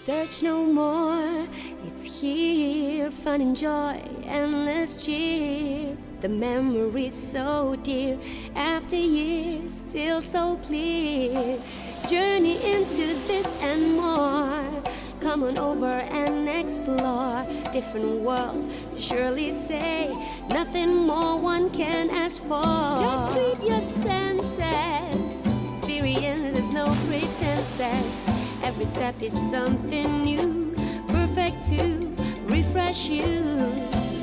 Search no more, it's here, fun and joy, endless cheer. The memories so dear, after years, still so clear. Journey into this and more. Come on over and explore. Different world, surely say. Nothing more one can ask for. Just treat your senses. Experience, there's no pretenses. Every step is something new, perfect to refresh you.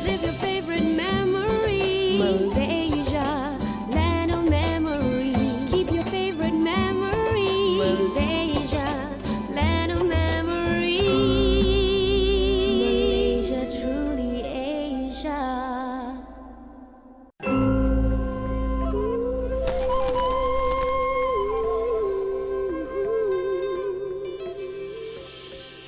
Live your favorite memory. Malaysia, land of memory. Keep your favorite memory. Malaysia, land of memory. Malaysia, truly Asia.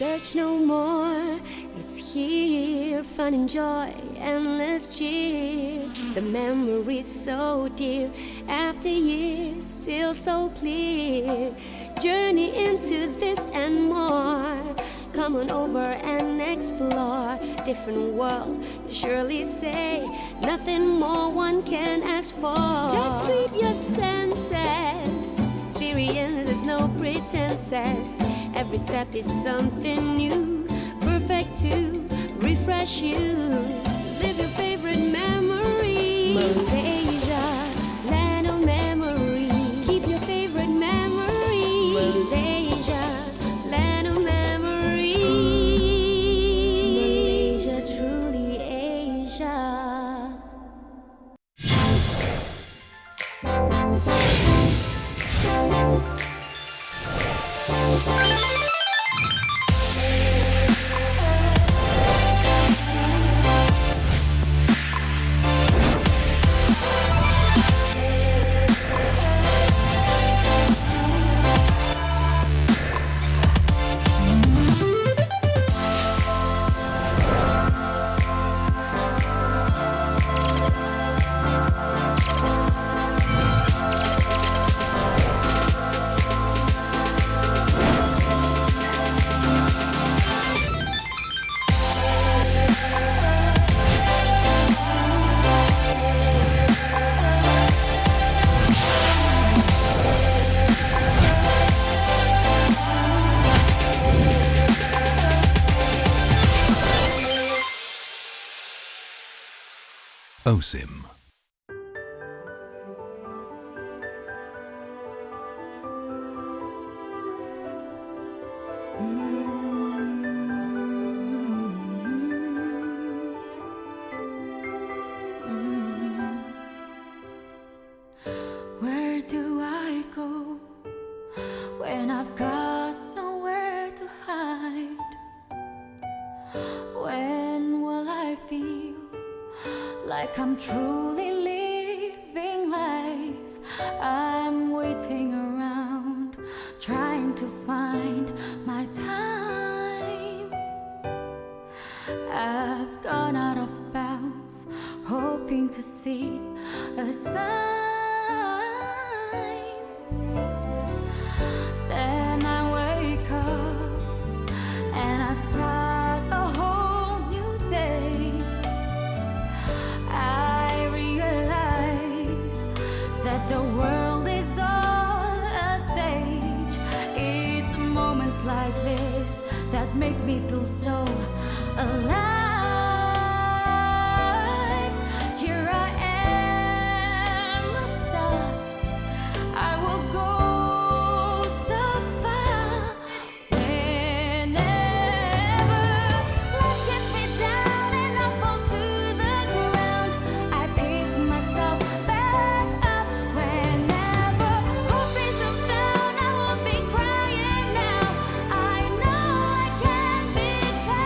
Search no more, it's here, fun and joy, endless cheer. The memories so dear, after years, still so clear. Journey into this and more. Come on over and explore. Different world, surely say. Nothing more one can ask for. Just treat your senses. Experience, there's no pretenses. Every step is something new, perfect to refresh you. Live your favorite memory. Malaysia, land of memory. Keep your favorite memory. Malaysia, land of memory. Malaysia, truly Asia. OSIM. Where do I go when I've got nowhere to hide? When will I feel like I'm truly living life? I'm waiting around, trying to find my time. I've gone out of bounds, hoping to see a sign. Then I wake up and I start a whole new day. I realize that the world is all a stage. It's moments like this that make me feel so alive. Here I am, a star. I will go so far. Whenever life gets me down and I fall to the ground, I pick myself back up. Whenever hope isn't found, I won't be crying now. I know I can be tough.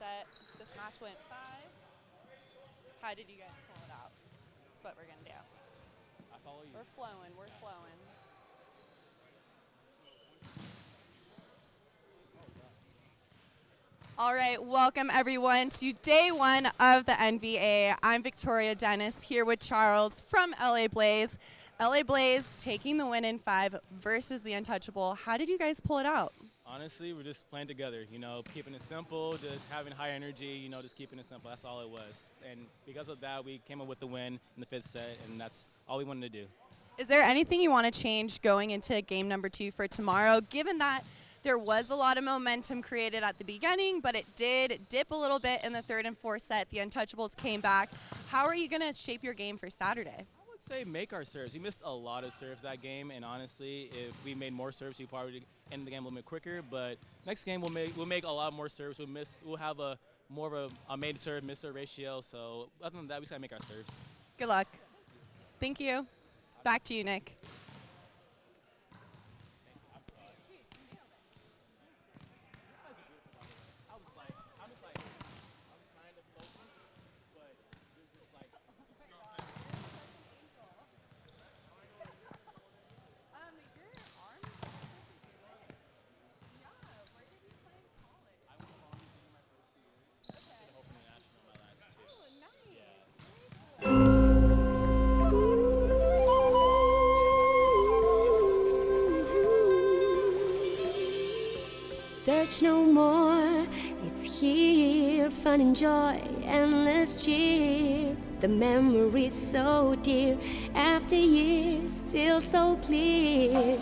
set. This match went 5. How did you guys pull it out? That's what we're going to do. I follow you. We're flowing. We're flowing. All right, welcome everyone to day 1 of the NBA. I'm Victoria Dennis here with Charles from LA Blaze. LA Blaze taking the win in 5 versus the Untouchable. How did you guys pull it out? Honestly, we're just playing together, keeping it simple, just having high energy, just keeping it simple. That's all it was. And because of that, we came up with the win in the 5th set, and that's all we wanted to do. Is there anything you want to change going into game number 2 for tomorrow, given that there was a lot of momentum created at the beginning, but it did dip a little bit in the 3rd and 4th set. The Untouchables came back. How are you going to shape your game for Saturday? I would say make our serves. We missed a lot of serves that game, and honestly, if we made more serves, we probably end the game a little bit quicker. But next game, we'll make a lot more serves. We'll have more of a made serve, missed serve ratio. So other than that, we just gotta make our serves. Good luck. Thank you. Back to you, Nick. Search no more, it's here, fun and joy, endless cheer. The memories so dear, after years, still so clear.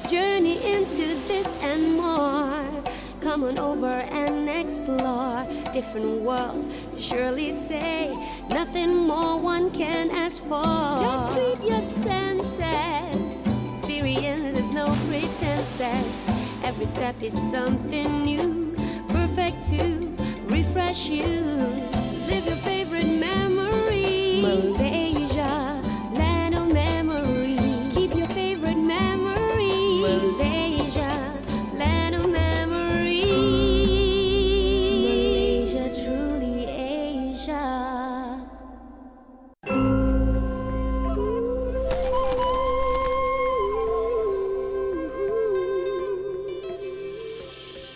Journey into this and more. Come on over and explore. Different world, surely say. Nothing more one can ask for. Just treat your senses. Experience, there's no pretenses. Every step is something new, perfect to refresh you. Live your favorite memory. Malaysia, land of memory. Keep your favorite memory. Malaysia, land of memory. Malaysia, truly Asia.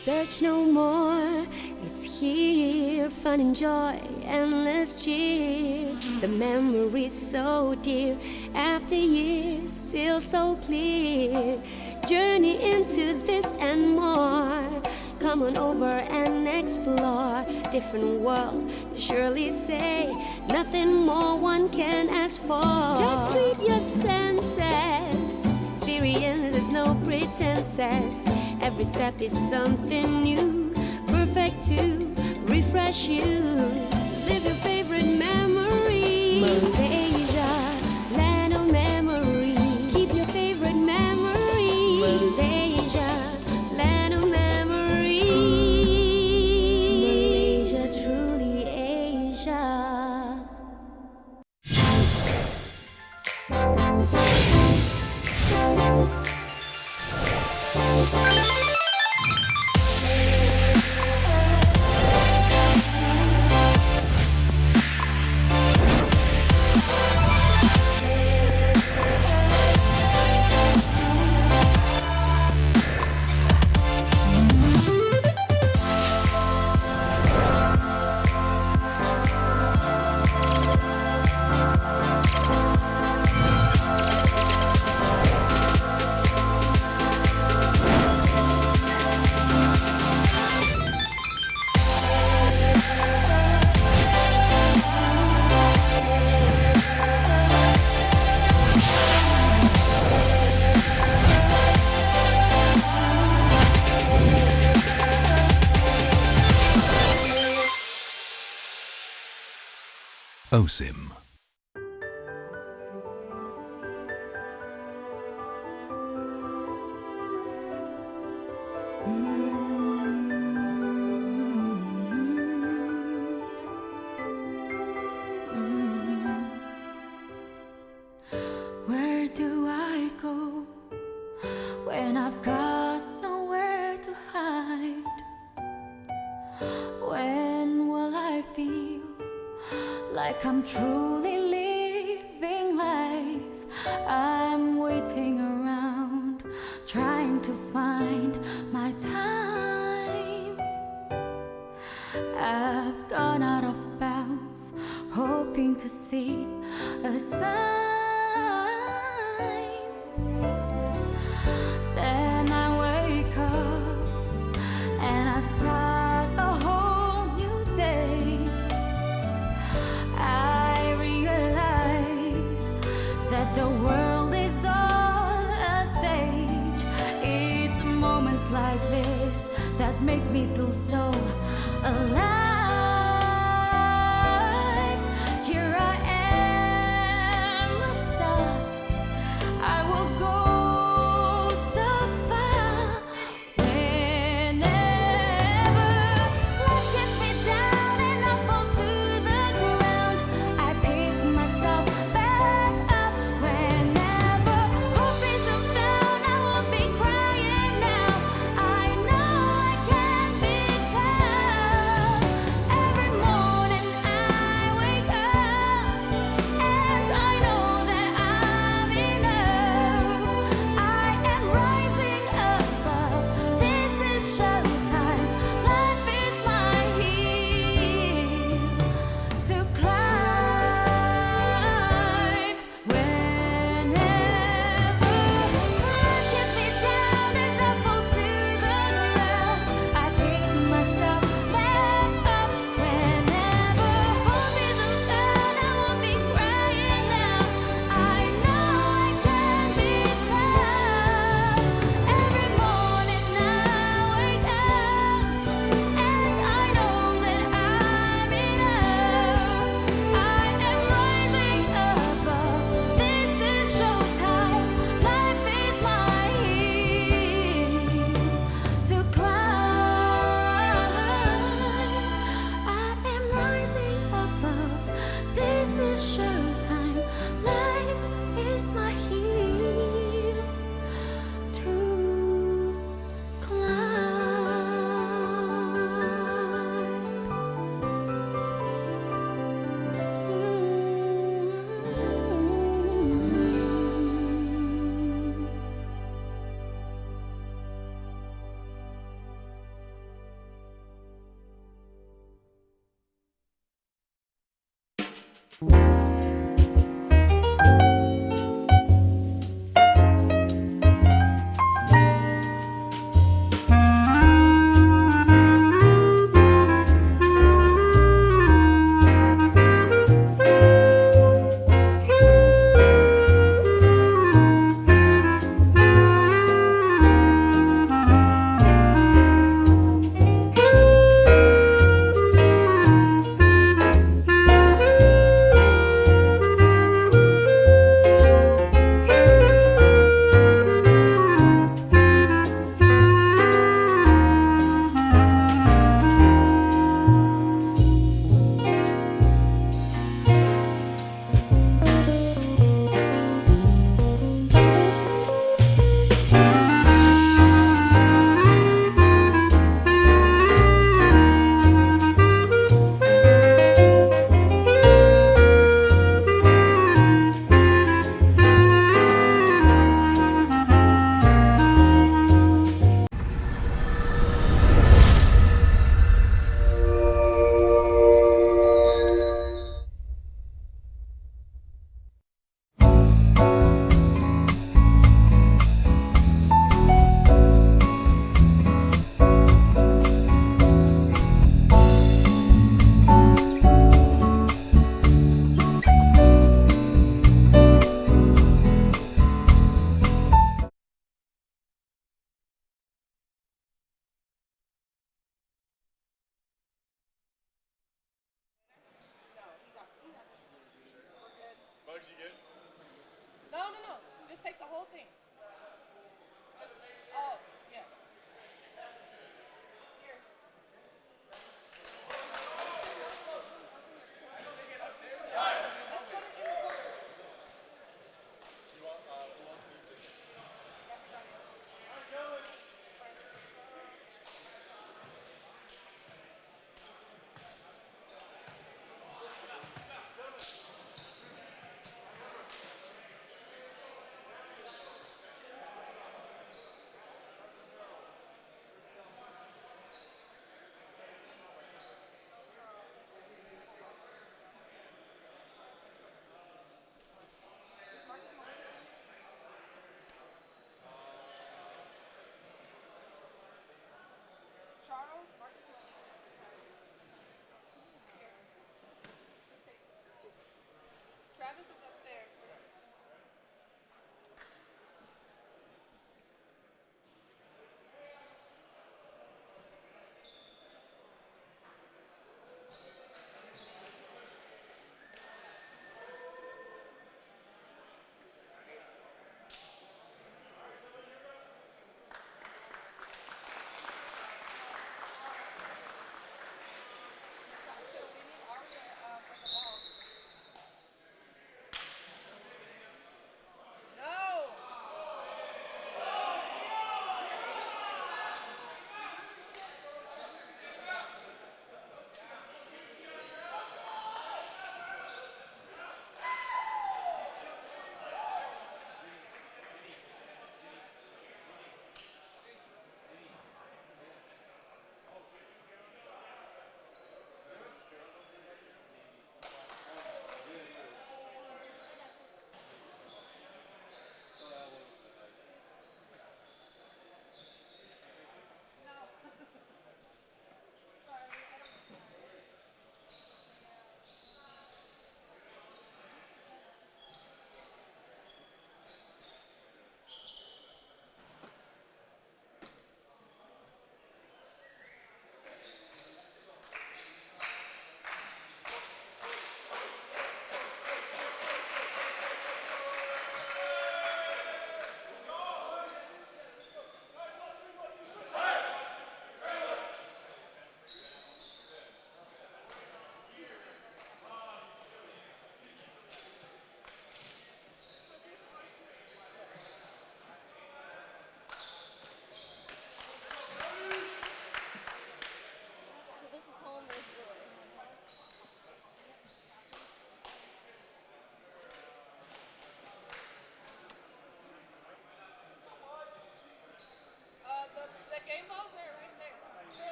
Search no more, it's here, fun and joy, endless cheer. The memories so dear, after years, still so clear. Journey into this and more. Come on over and explore. Different world, surely say. Nothing more one can ask for. Just treat your senses. Experience, there's no pretenses. Every step is something new, perfect to refresh you. Live your favorite memory. Malaysia, land of memory. Keep your favorite memory. Malaysia, land of memory. Malaysia, truly Asia. OSIM. Where do I go when I've got nowhere to hide? When like I'm truly living life. I'm waiting around, trying to find my time. I've gone out of bounds, hoping to see a sign. Then I wake up and I start a whole new day. I realize that the world is all a stage. It's moments like this that make me feel so alive. Here I am, a star. I will go so far. Whenever life gets me down and I fall to the ground, I pick myself back up. Whenever hope isn't found, I won't be crying now. I know I can be tough. Every morning I wake up and I know that I'm enough. I am rising above. This is showtime. Life is my hill to climb. Whenever life gets me down and I fall to the ground, I pick myself back up. Whenever hope isn't found, I won't be crying now. I know I can be tough. Every morning I wake up and I know that I'm enough. I am rising above. This is showtime. Life is my hill to climb. I am rising above. This is showtime. Life is my hill to climb.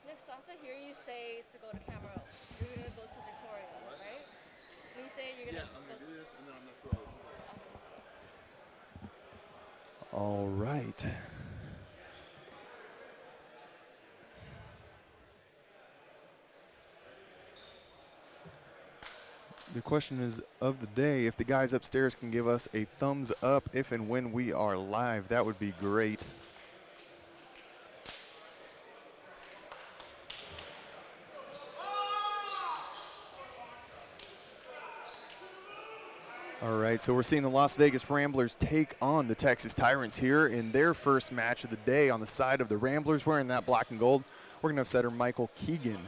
Nick, so after hear you say to go to camera, you're gonna go to Victoria, right? When you say you're gonna I'm gonna do this and then I'm gonna throw it to All right. The question is of the day, if the guys upstairs can give us a thumbs up if and when we are live, that would be great. All right, so we're seeing the Las Vegas Ramblers take on the Texas Tyrants here in their first match of the day on the side of the Ramblers wearing that black and gold. We're going to have setter Michael Keegan.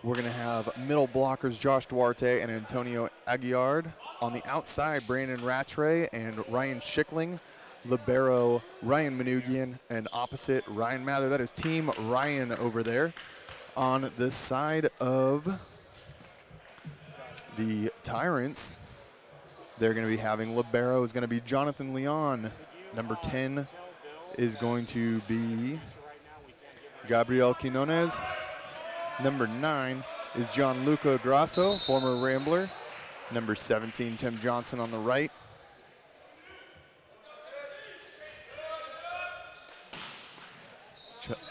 We're going to have middle blockers Josh Duarte and Antonio Aguiard. On the outside, Brandon Rattray and Ryan Schickling. Libero Ryan Manugian, and opposite Ryan Mather. That is Team Ryan over there. On the side of the Tyrants, they're going to be having libero is going to be Jonathan Leon. Number 10 is going to be Gabriel Quinones. Number 9 is Gianluca Grasso, former Rambler. Number 17, Tim Johnson on the right.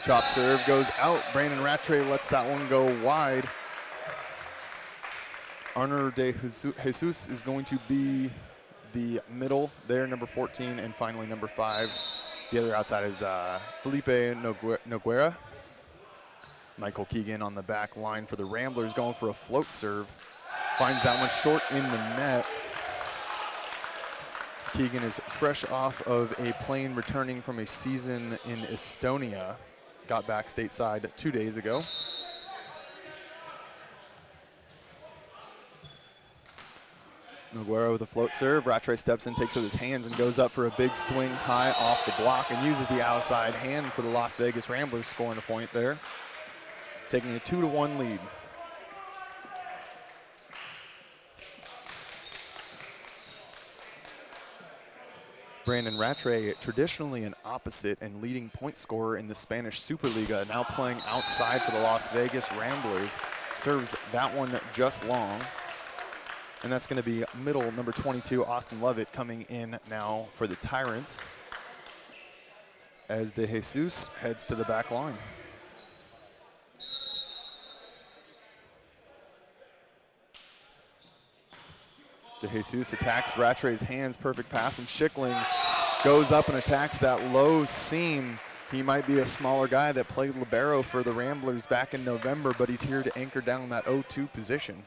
Chop serve goes out. Brandon Rattray lets that one go wide. Arner de Jesus is going to be the middle there, number 14, and finally number 5. The other outside is Felipe Noguera. Michael Keegan on the back line for the Ramblers going for a float serve. Finds that one short in the net. Keegan is fresh off of a plane returning from a season in Estonia. Got back stateside 2 days ago. Noguera with a float serve. Rattray steps in, takes it with his hands, and goes up for a big swing high off the block and uses the outside hand for the Las Vegas Ramblers, scoring a point there. Taking a 2-1 lead. Brandon Rattray, traditionally an opposite and leading point scorer in the Spanish Superliga, now playing outside for the Las Vegas Ramblers, serves that one just long. And that's going to be middle number 22, Austin Lovett, coming in now for the Tyrants as De Jesus heads to the back line. De Jesus attacks Rattray's hands, perfect pass, and Schickling goes up and attacks that low seam. He might be a smaller guy that played libero for the Ramblers back in November, but he's here to anchor down that 0-2 position.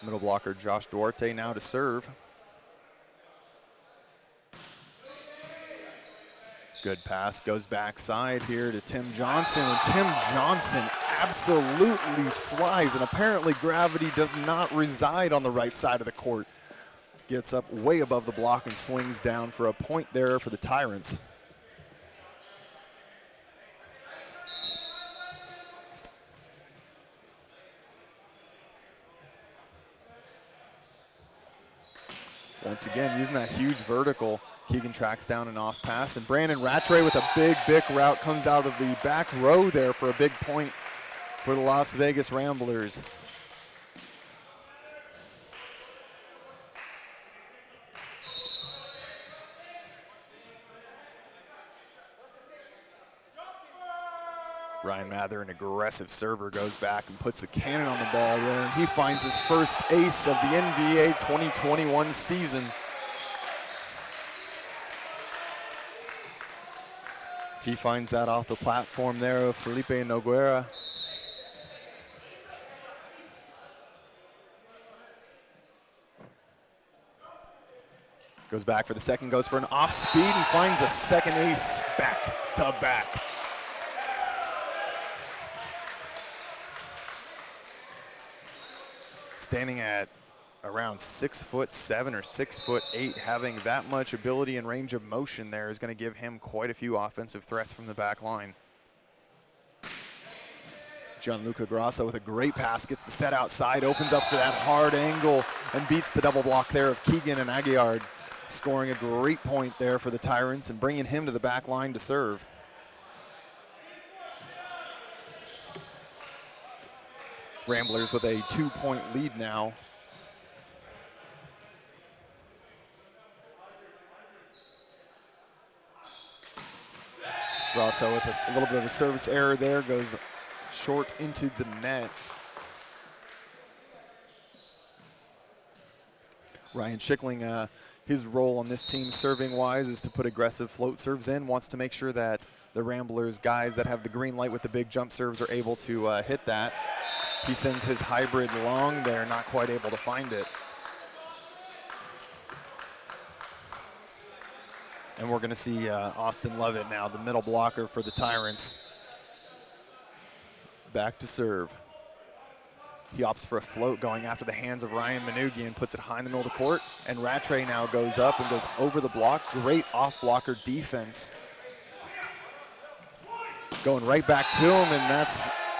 Middle blocker Josh Duarte now to serve. Good pass, goes backside here to Tim Johnson, and Tim Johnson absolutely flies, and apparently gravity does not reside on the right side of the court. Gets up way above the block and swings down for a point there for the Tyrants. Once again, using that huge vertical, Keegan tracks down an off pass, and Brandon Rattray with a big route comes out of the back row there for a big point for the Las Vegas Ramblers. Ryan Mather, an aggressive server, goes back and puts the cannon on the ball there, and he finds his first ace of the NBA 2021 season. He finds that off the platform there of Felipe Noguera. Goes back for the second, goes for an off speed, and finds a second ace back to back. Standing at around 6'7" or 6'8", having that much ability and range of motion there is going to give him quite a few offensive threats from the back line. Gianluca Grasso with a great pass, gets the set outside, opens up for that hard angle, and beats the double block there of Keegan and Aguiar, scoring a great point there for the Tyrants and bringing him to the back line to serve. Ramblers with a 2-point lead now. Grasso with a little bit of a service error there, goes short into the net. Ryan Schickling, his role on this team serving-wise is to put aggressive float serves in, wants to make sure that the Ramblers guys that have the green light with the big jump serves are able to hit that. He sends his hybrid long there, not quite able to find it. And we're going to see Austin Lovett now, the middle blocker for the Tyrants, back to serve. He opts for a float going after the hands of Ryan Manoogian, puts it high in the middle of the court, and Rattray now goes up and goes over the block. Great off-blocker defense. Going right back to him, and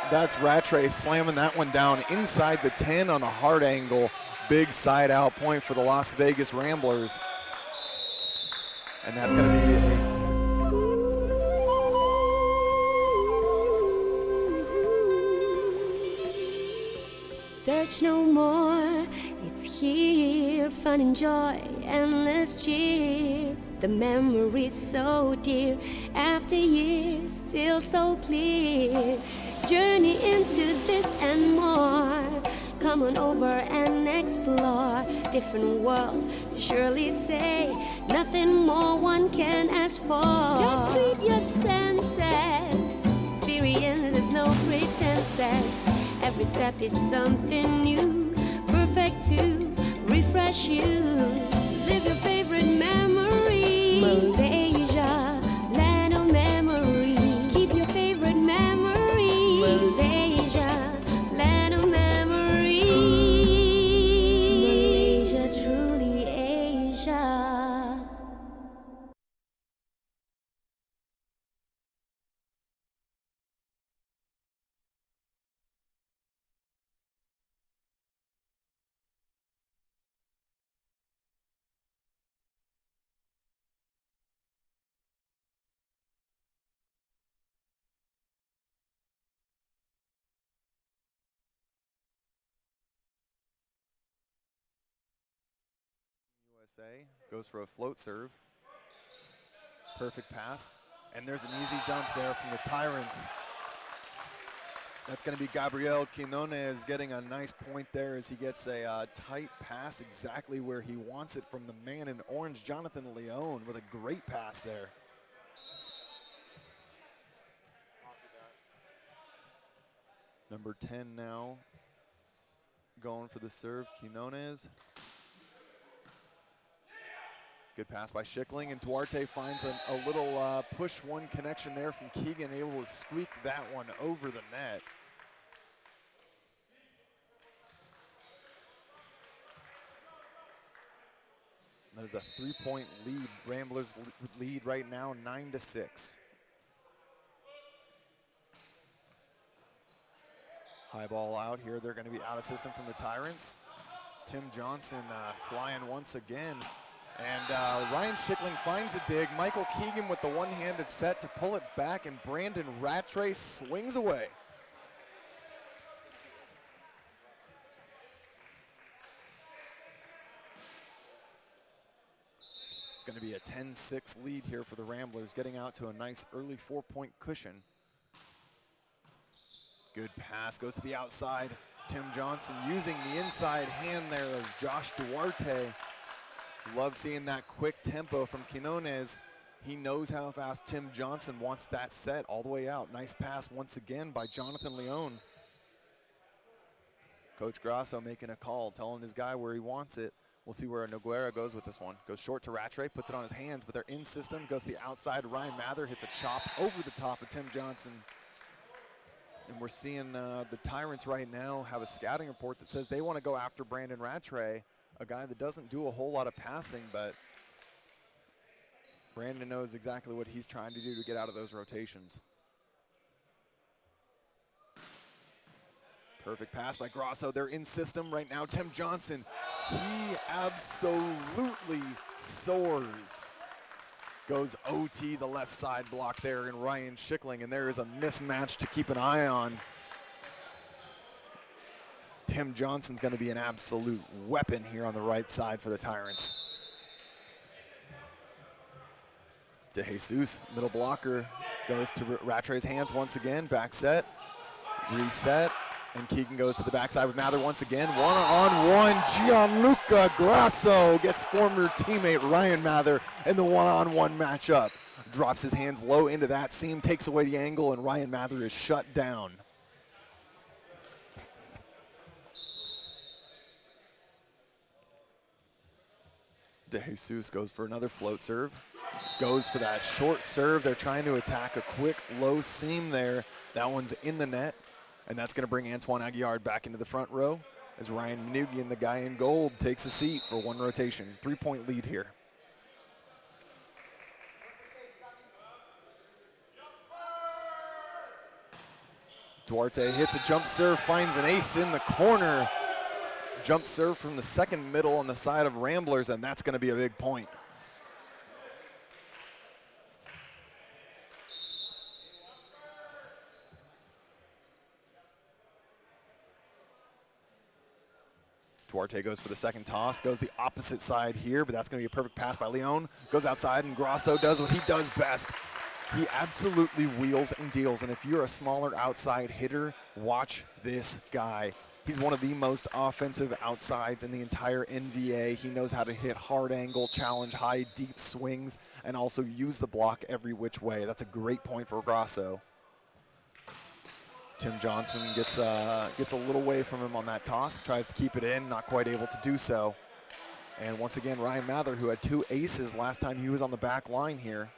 that's Rattray slamming that one down inside the 10 on a hard angle. Big side out point for the Las Vegas Ramblers. And that's going to be Search no more, it's here, fun and joy, endless cheer. The memories so dear, after years, still so clear. Journey into this and more. Come on over and explore. Different world, surely say. Nothing more one can ask for. Just treat your senses. Experience is no pretenses. Every step is something new, perfect to refresh you. Live your favorite memory. Malaysia, land of memory. Keep your favorite memory. Malaysia, land of memory. Malaysia, truly Asia. say. Goes for a float serve. Perfect pass. And there's an easy dump there from the Tyrants. That's going to be Gabriel Quinones getting a nice point there as he gets a tight pass exactly where he wants it from the man in orange, Jonathan Leone, with a great pass there. Number 10 now going for the serve, Quinones. Good pass by Schickling, and Duarte finds a little push-one connection there from Keegan, able to squeak that one over the net. That is a 3-point lead. Ramblers lead right now 9-6. High ball out here. They're going to be out of system from the Tyrants. Tim Johnson flying once again. And Ryan Schickling finds a dig. Michael Keegan with the one-handed set to pull it back, and Brandon Rattray swings away. It's going to be a 10-6 lead here for the Ramblers, getting out to a nice early 4-point cushion. Good pass, goes to the outside. Tim Johnson using the inside hand there of Josh Duarte. Love seeing that quick tempo from Quinones. He knows how fast Tim Johnson wants that set all the way out. Nice pass once again by Jonathan Leone. Coach Grasso making a call, telling his guy where he wants it. We'll see where Noguera goes with this one. Goes short to Rattray, puts it on his hands, but they're in system. Goes to the outside. Ryan Mather hits a chop over the top of Tim Johnson. And we're seeing the Tyrants right now have a scouting report that says they want to go after Brandon Rattray, a guy that doesn't do a whole lot of passing, but Brandon knows exactly what he's trying to do to get out of those rotations. Perfect pass by Grasso. They're in system right now. Tim Johnson, he absolutely soars. Goes OT, the left side block there in Ryan Schickling, and there is a mismatch to keep an eye on. Tim Johnson's going to be an absolute weapon here on the right side for the Tyrants. De Jesus, middle blocker, goes to Rattray's hands once again, back set, reset, and Keegan goes to the backside with Mather once again. One-on-one, Gianluca Grasso gets former teammate Ryan Mather in the one-on-one matchup. Drops his hands low into that seam, takes away the angle, and Ryan Mather is shut down. De Jesus goes for another float serve. Goes for that short serve. They're trying to attack a quick low seam there. That one's in the net. And that's going to bring Antoine Aguillard back into the front row as Ryan Manugian, the guy in gold, takes a seat for one rotation. 3-point lead here. Duarte hits a jump serve, finds an ace in the corner. Jump serve from the second middle on the side of Ramblers, and that's going to be a big point. Duarte goes for the second toss, goes the opposite side here, but that's going to be a perfect pass by Leone. Goes outside, and Grasso does what he does best. He absolutely wheels and deals, and if you're a smaller outside hitter, watch this guy. He's one of the most offensive outsides in the entire NVA. He knows how to hit hard angle, challenge high, deep swings, and also use the block every which way. That's a great point for Grasso. Tim Johnson gets a little away from him on that toss, tries to keep it in, not quite able to do so. And once again, Ryan Mather, who had 2 aces last time he was on the back line here.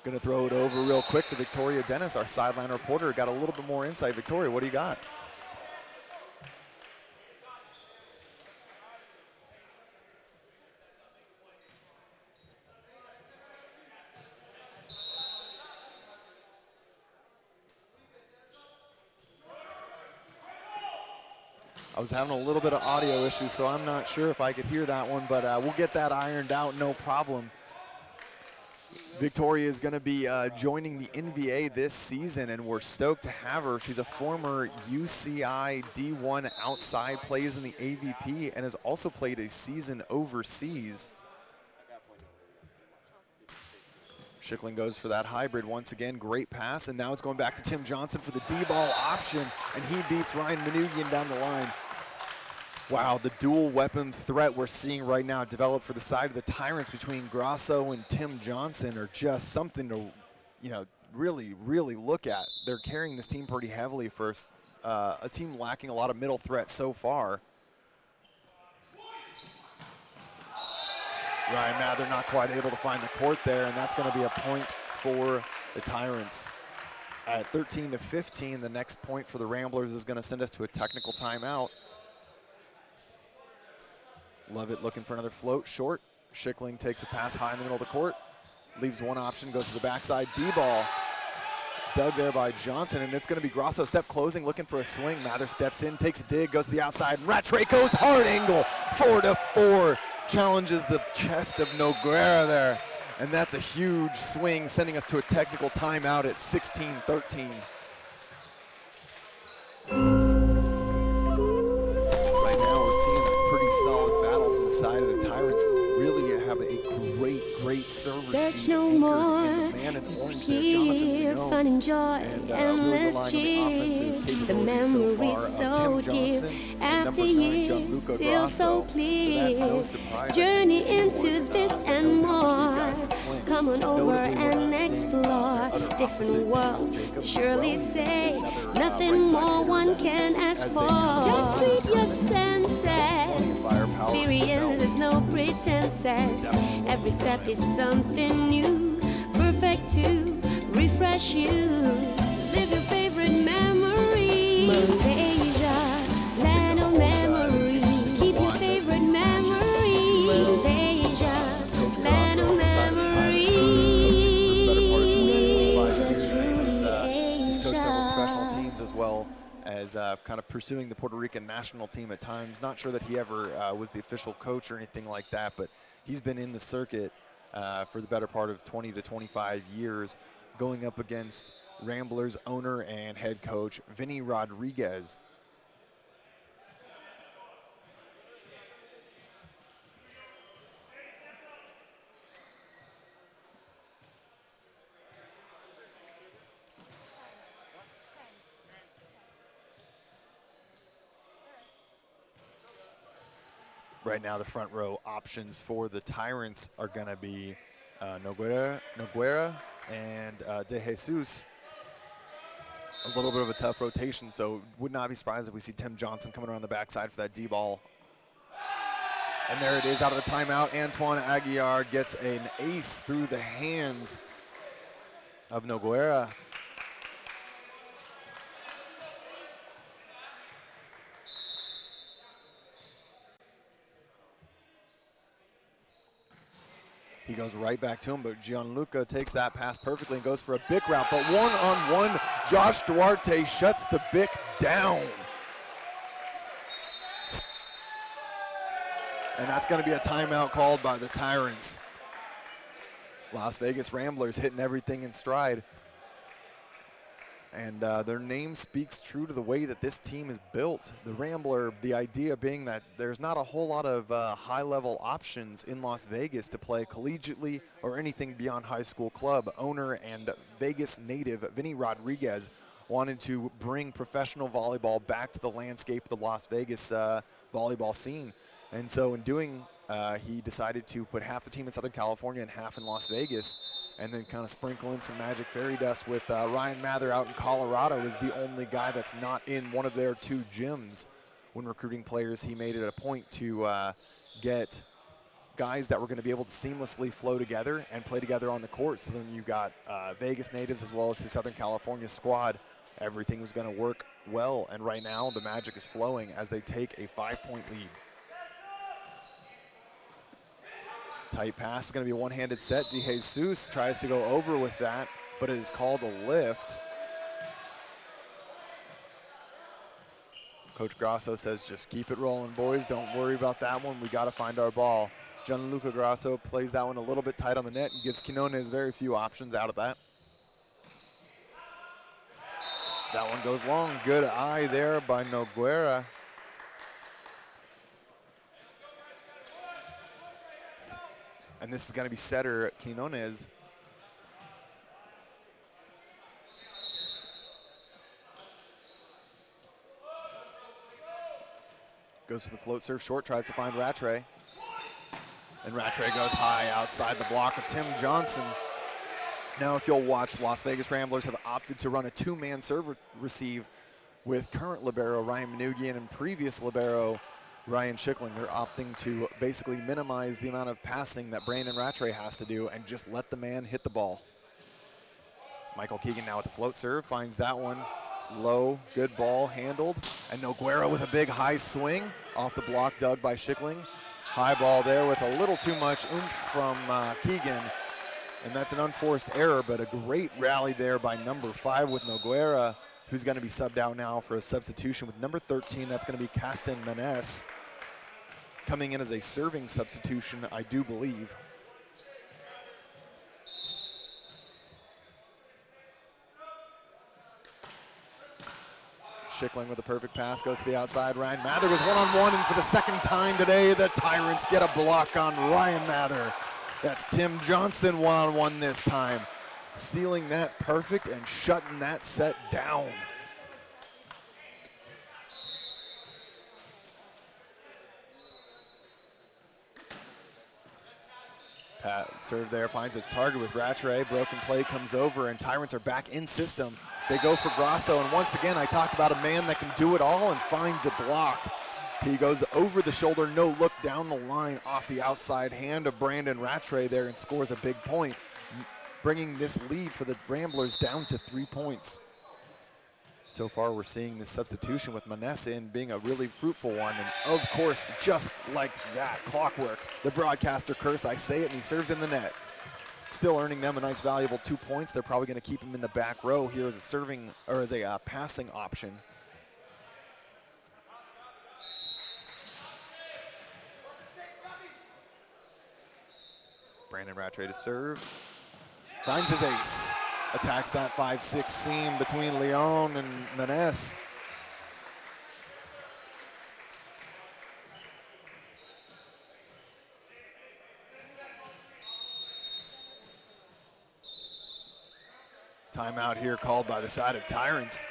Going to throw it over real quick to Victoria Dennis, our sideline reporter. Got a little bit more insight. Victoria, what do you got? I was having a little bit of audio issues, so I'm not sure if I could hear that one, but we'll get that ironed out, no problem. Victoria is going to be joining the NVA this season, and we're stoked to have her. She's a former UCI D1 outside, plays in the AVP, and has also played a season overseas. Schickling goes for that hybrid once again, great pass, and now it's going back to Tim Johnson for the D-ball option, and he beats Ryan Manugian down the line. Wow, the dual weapon threat we're seeing right now develop for the side of the Tyrants between Grasso and Tim Johnson are just something to, really, really look at. They're carrying this team pretty heavily for a team lacking a lot of middle threat so far. Ryan Mather not quite able to find the court there, and that's going to be a point for the Tyrants. At 13-15, the next point for the Ramblers is going to send us to a technical timeout. Lovett looking for another float, short. Schickling takes a pass high in the middle of the court, leaves one option, goes to the backside, D-ball. Dug there by Johnson, and it's going to be Grasso step closing, looking for a swing. Mather steps in, takes a dig, goes to the outside, and Rattray goes hard angle, 4-4. Challenges the chest of Noguera there, and that's a huge swing, sending us to a technical timeout at 16-13. Right now we're seeing a pretty solid battle from the side of the Tyrants. Really have a great server. Search no more, it's here, fun and joy, endless cheer. The memories so dear, after years, still so clear. Journey into this and more. Come on over and explore. Different world, surely say. Nothing more one can ask for. Just treat your senses. Experience is no pretenses. Every step is something new, perfect to refresh you. Live your favorite memory. Malaysia, land of memory. Keep your favorite memory. Malaysia, land of memory. He's coached several professional teams as well as kind of pursuing the Puerto Rican national team at times. Not sure that he ever was the official coach or anything like that, but he's been in the circuit for the better part of 20 to 25 years, going up against Ramblers owner and head coach Vinny Rodriguez. Right now, the front row options for the Tyrants are going to be Noguera and De Jesus. A little bit of a tough rotation, so would not be surprised if we see Tim Johnson coming around the backside for that D-ball. And there it is out of the timeout. Antoine Aguiar gets an ace through the hands of Noguera. He goes right back to him, but Gianluca takes that pass perfectly and goes for a Bic route. But one-on-one, Josh Duarte shuts the Bic down. And that's going to be a timeout called by the Tyrants. Las Vegas Ramblers hitting everything in stride. And their name speaks true to the way that this team is built. The Rambler, the idea being that there's not a whole lot of high-level options in Las Vegas to play collegiately or anything beyond high school club. Owner and Vegas native Vinny Rodriguez wanted to bring professional volleyball back to the landscape of the Las Vegas volleyball scene. And so in doing, he decided to put half the team in Southern California and half in Las Vegas, and then kind of sprinkle in some magic fairy dust with Ryan Mather out in Colorado is the only guy that's not in one of their two gyms. When recruiting players, he made it a point to get guys that were going to be able to seamlessly flow together and play together on the court. So then you got Vegas natives as well as the Southern California squad. Everything was going to work well, and right now the magic is flowing as they take a 5-point lead. Tight pass is going to be a one-handed set. De Jesus tries to go over with that, but it is called a lift. Coach Grasso says, just keep it rolling, boys. Don't worry about that one. We got to find our ball. Gianluca Grasso plays that one a little bit tight on the net and gives Quinones very few options out of that. That one goes long. Good eye there by Noguera. And this is going to be setter Quinones. Goes for the float serve short, tries to find Rattray. And Rattray goes high outside the block of Tim Johnson. Now, if you'll watch, Las Vegas Ramblers have opted to run a two-man serve receive with current libero Ryan Manugian and previous libero Ryan Schickling. They're opting to basically minimize the amount of passing that Brandon Rattray has to do and just let the man hit the ball. Michael Keegan now with the float serve, finds that one low, good ball handled. And Noguera with a big high swing off the block dug by Schickling. High ball there with a little too much oomph from Keegan. And that's an unforced error, but a great rally there by number 5 with Noguera, who's going to be subbed out now for a substitution with number 13. That's going to be Caston Menes, coming in as a serving substitution, I do believe. Schickling with a perfect pass, goes to the outside. Ryan Mather was one-on-one, and for the second time today, the Tyrants get a block on Ryan Mather. That's Tim Johnson one-on-one this time, sealing that perfect and shutting that set down. Pat serve there, finds its target with Rattray. Broken play comes over, and Tyrants are back in system. They go for Grasso, and once again, I talked about a man that can do it all and find the block. He goes over the shoulder, no look down the line off the outside hand of Brandon Rattray there and scores a big point, bringing this lead for the Ramblers down to 3 points. So far, we're seeing this substitution with Manessa in being a really fruitful one. And of course, just like that, clockwork, the broadcaster curse, I say it, and he serves in the net. Still earning them a nice, valuable 2 points. They're probably going to keep him in the back row here as a serving or as a passing option. Brandon Rattray to serve. Finds his ace. Attacks that 5-6 seam between Leon and Menes. Timeout here called by the side of Tyrants.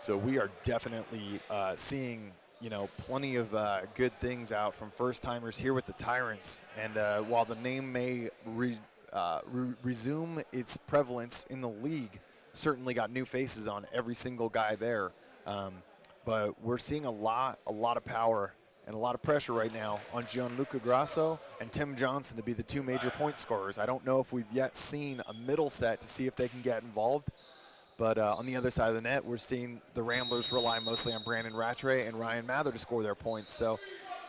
So we are definitely seeing, you know, plenty of good things out from first-timers here with the Tyrants. And while the name may resume its prevalence in the league, certainly got new faces on every single guy there. But we're seeing a lot of power and a lot of pressure right now on Gianluca Grasso and Tim Johnson to be the two major point scorers. I don't know if we've yet seen a middle set to see if they can get involved. But on the other side of the net, we're seeing the Ramblers rely mostly on Brandon Rattray and Ryan Mather to score their points. So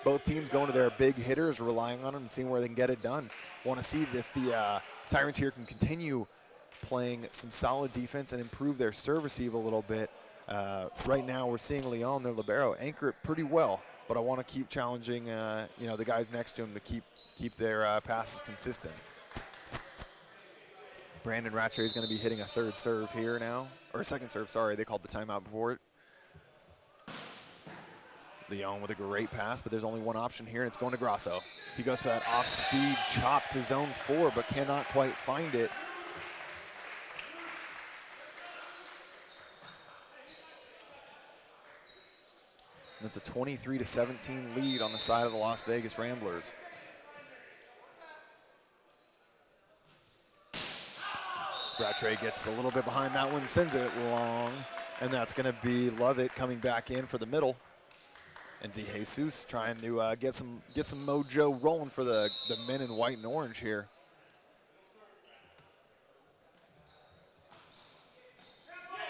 both teams going to their big hitters, relying on them and seeing where they can get it done. Want to see if the Tyrants here can continue playing some solid defense and improve their serve receive a little bit. Right now, we're seeing Leon, their libero, anchor it pretty well. But I want to keep challenging, you know, the guys next to him to keep their passes consistent. Brandon Rattray is going to be hitting a third serve here now, or second serve, sorry. They called the timeout before it. Leon with a great pass, but there's only one option here, and it's going to Grasso. He goes for that off-speed chop to zone 4, but cannot quite find it. That's a 23-17 lead on the side of the Las Vegas Ramblers. Rattray gets a little bit behind that one, sends it long, and that's going to be Lovett coming back in for the middle. And DeJesus trying to get some mojo rolling for the men in white and orange here.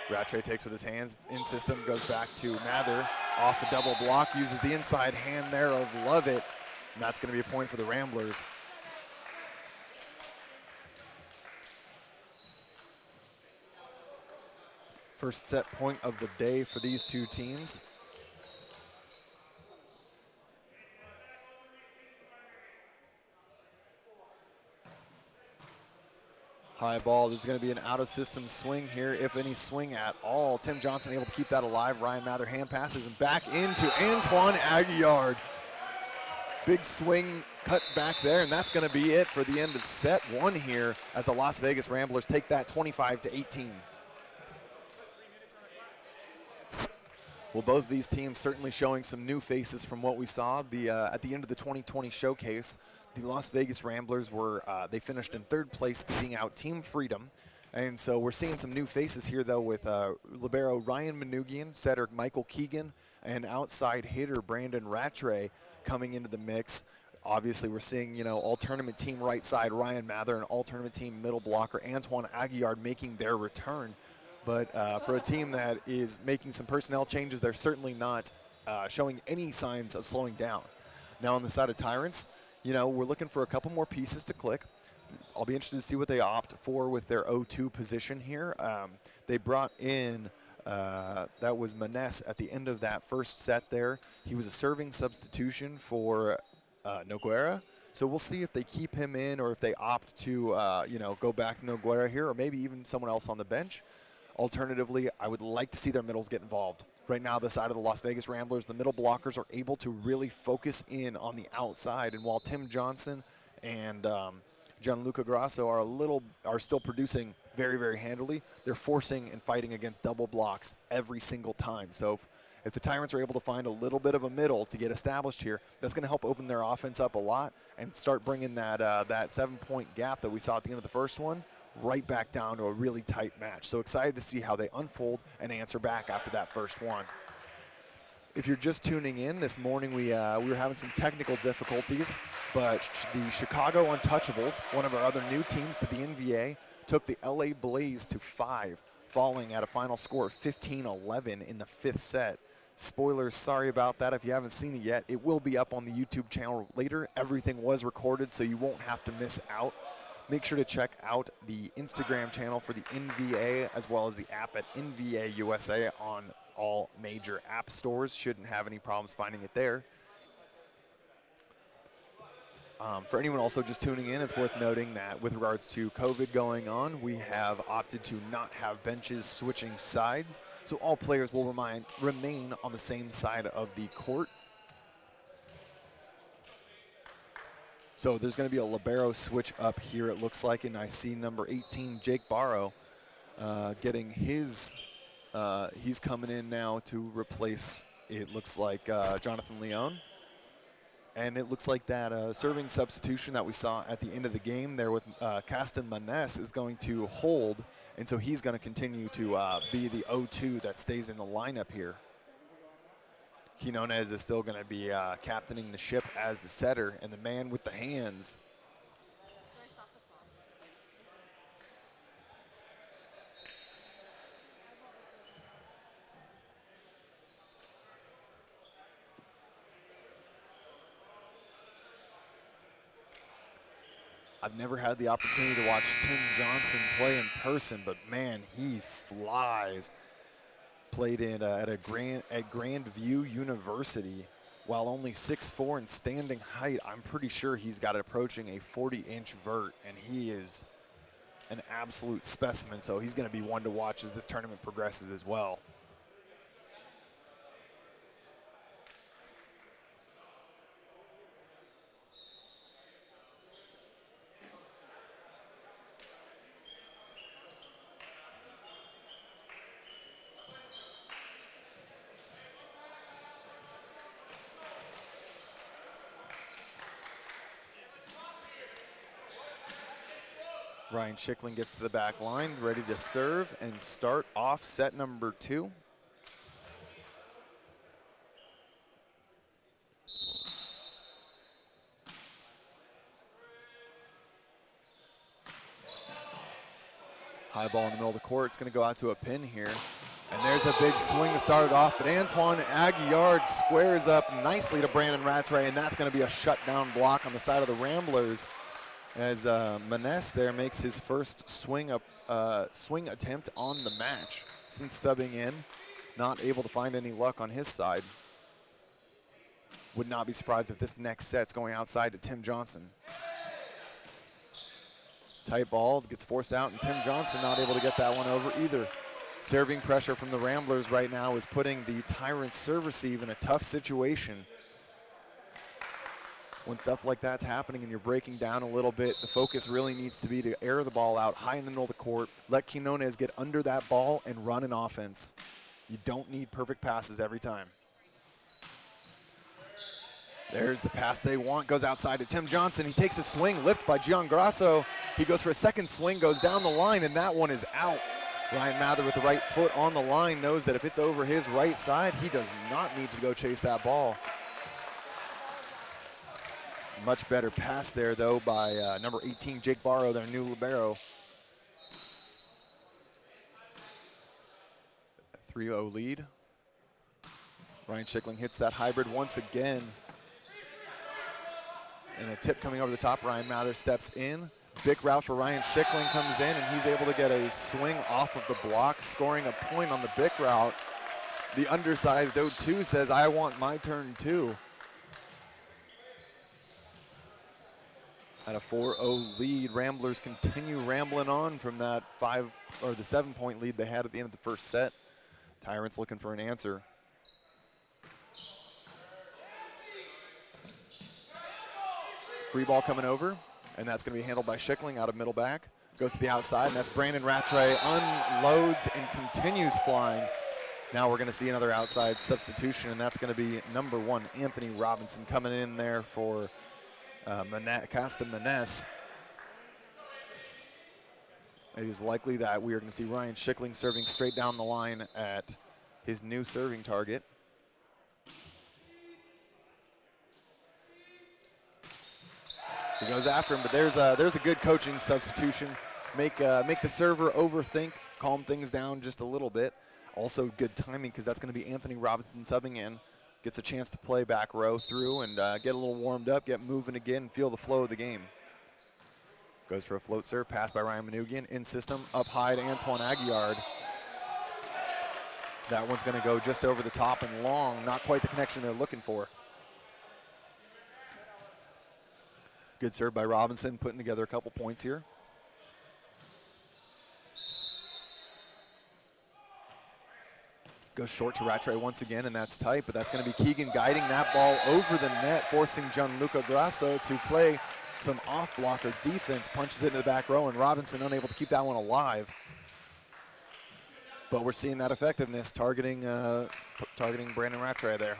Rattray takes with his hands in system, goes back to Mather. Off the double block, uses the inside hand there of Lovett, and that's going to be a point for the Ramblers. First set point of the day for these two teams. High ball. There's going to be an out-of-system swing here, if any swing at all. Tim Johnson able to keep that alive. Ryan Mather hand passes and back into Antoine Aguillard. Big swing cut back there, and that's going to be it for the end of set one here as the Las Vegas Ramblers take that 25-18. Well, both of these teams certainly showing some new faces from what we saw at the end of the 2020 showcase. The Las Vegas Ramblers they finished in third place, beating out Team Freedom. And so we're seeing some new faces here, though, with libero Ryan Manoogian, setter Michael Keegan, and outside hitter Brandon Rattray coming into the mix. Obviously, we're seeing, all-tournament team right side Ryan Mather and all-tournament team middle blocker Antoine Aguillard making their return. But for a team that is making some personnel changes, they're certainly not showing any signs of slowing down. Now on the side of Tyrants, we're looking for a couple more pieces to click. I'll be interested to see what they opt for with their 0-2 position here. They brought in, that was Maness at the end of that first set there. He was a serving substitution for Noguera. So we'll see if they keep him in or if they opt to, go back to Noguera here, or maybe even someone else on the bench. Alternatively, I would like to see their middles get involved. Right now, the side of the Las Vegas Ramblers, the middle blockers are able to really focus in on the outside. And while Tim Johnson and Gianluca Grasso are still producing very, very handily, they're forcing and fighting against double blocks every single time. So if the Tyrants are able to find a little bit of a middle to get established here, that's going to help open their offense up a lot and start bringing that 7-point gap that we saw at the end of the first one right back down to a really tight match. So excited to see how they unfold and answer back after that first one. If you're just tuning in, this morning we were having some technical difficulties, but the Chicago Untouchables, one of our other new teams to the NBA, took the LA Blaze to 5, falling at a final score of 15-11 in the 5th set. Spoilers, sorry about that if you haven't seen it yet. It will be up on the YouTube channel later. Everything was recorded, so you won't have to miss out. Make sure to check out the Instagram channel for the NBA as well as the app at NBA USA on all major app stores. Shouldn't have any problems finding it there. For anyone also just tuning in, it's worth noting that with regards to COVID going on, we have opted to not have benches switching sides. So all players will remain on the same side of the court. So there's going to be a libero switch up here, it looks like, and I see number 18, Jake Barrow, getting his, he's coming in now to replace, it looks like, Jonathan Leone. And it looks like that serving substitution that we saw at the end of the game there with Caston Maness is going to hold, and so he's going to continue to be the 0-2 that stays in the lineup here. Quinones is still going to be captaining the ship as the setter and the man with the hands. I've never had the opportunity to watch Tim Johnson play in person, but man, he flies. Played in at Grandview University. While only 6'4" in standing height, I'm pretty sure he's got it approaching a 40-inch vert, and he is an absolute specimen. So he's going to be one to watch as this tournament progresses as well. Ryan Schickling gets to the back line, ready to serve and start off set number 2. High ball in the middle of the court. It's going to go out to a pin here. And there's a big swing to start it off, but Antoine Aguillard squares up nicely to Brandon Rattray, and that's going to be a shutdown block on the side of the Ramblers. As Maness there makes his first swing attempt on the match since subbing in. Not able to find any luck on his side. Would not be surprised if this next set's going outside to Tim Johnson. Tight ball gets forced out, and Tim Johnson not able to get that one over either. Serving pressure from the Ramblers right now is putting the Tyrants serve receive in a tough situation. When stuff like that's happening and you're breaking down a little bit, the focus really needs to be to air the ball out high in the middle of the court, let Quinones get under that ball and run an offense. You don't need perfect passes every time. There's the pass they want, goes outside to Tim Johnson. He takes a swing, lift by Gian Grasso. He goes for a second swing, goes down the line, and that one is out. Ryan Mather with the right foot on the line knows that if it's over his right side, he does not need to go chase that ball. Much better pass there, though, by number 18, Jake Barrow, their new libero. 3-0 lead. Ryan Schickling hits that hybrid once again. And a tip coming over the top. Ryan Mather steps in. Big route for Ryan Schickling comes in, and he's able to get a swing off of the block, scoring a point on the big route. The undersized 0-2 says, I want my turn too. At a 4-0 lead, Ramblers continue rambling on from that the 7-point lead they had at the end of the first set. Tyrants looking for an answer. Free ball coming over, and that's going to be handled by Schickling out of middle back. Goes to the outside, and that's Brandon Rattray. Unloads and continues flying. Now we're going to see another outside substitution, and that's going to be number 1, Anthony Robinson, coming in there for Casta Menes. It is likely that we are going to see Ryan Schickling serving straight down the line at his new serving target. He goes after him, but there's a good coaching substitution. Make the server overthink, calm things down just a little bit. Also good timing, because that's going to be Anthony Robinson subbing in. Gets a chance to play back row through and get a little warmed up, get moving again, and feel the flow of the game. Goes for a float serve, pass by Ryan Manugian, in system, up high to Antoine Aguillard. That one's going to go just over the top and long, not quite the connection they're looking for. Good serve by Robinson, putting together a couple points here. Goes short to Rattray once again, and that's tight, but that's going to be Keegan guiding that ball over the net, forcing Gianluca Grasso to play some off-blocker defense, punches it into the back row, and Robinson unable to keep that one alive. But we're seeing that effectiveness, targeting Brandon Rattray there.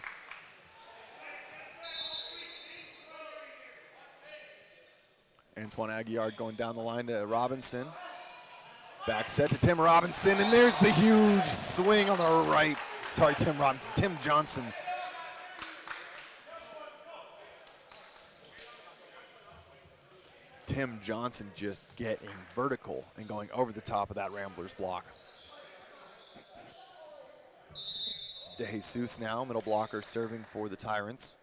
Antoine Aguillard going down the line to Robinson. Back set to Tim Robinson, and there's the huge swing on the right. Sorry, Tim Robinson, Tim Johnson. Tim Johnson just getting vertical and going over the top of that Ramblers block. De Jesus now, middle blocker, serving for the Tyrants.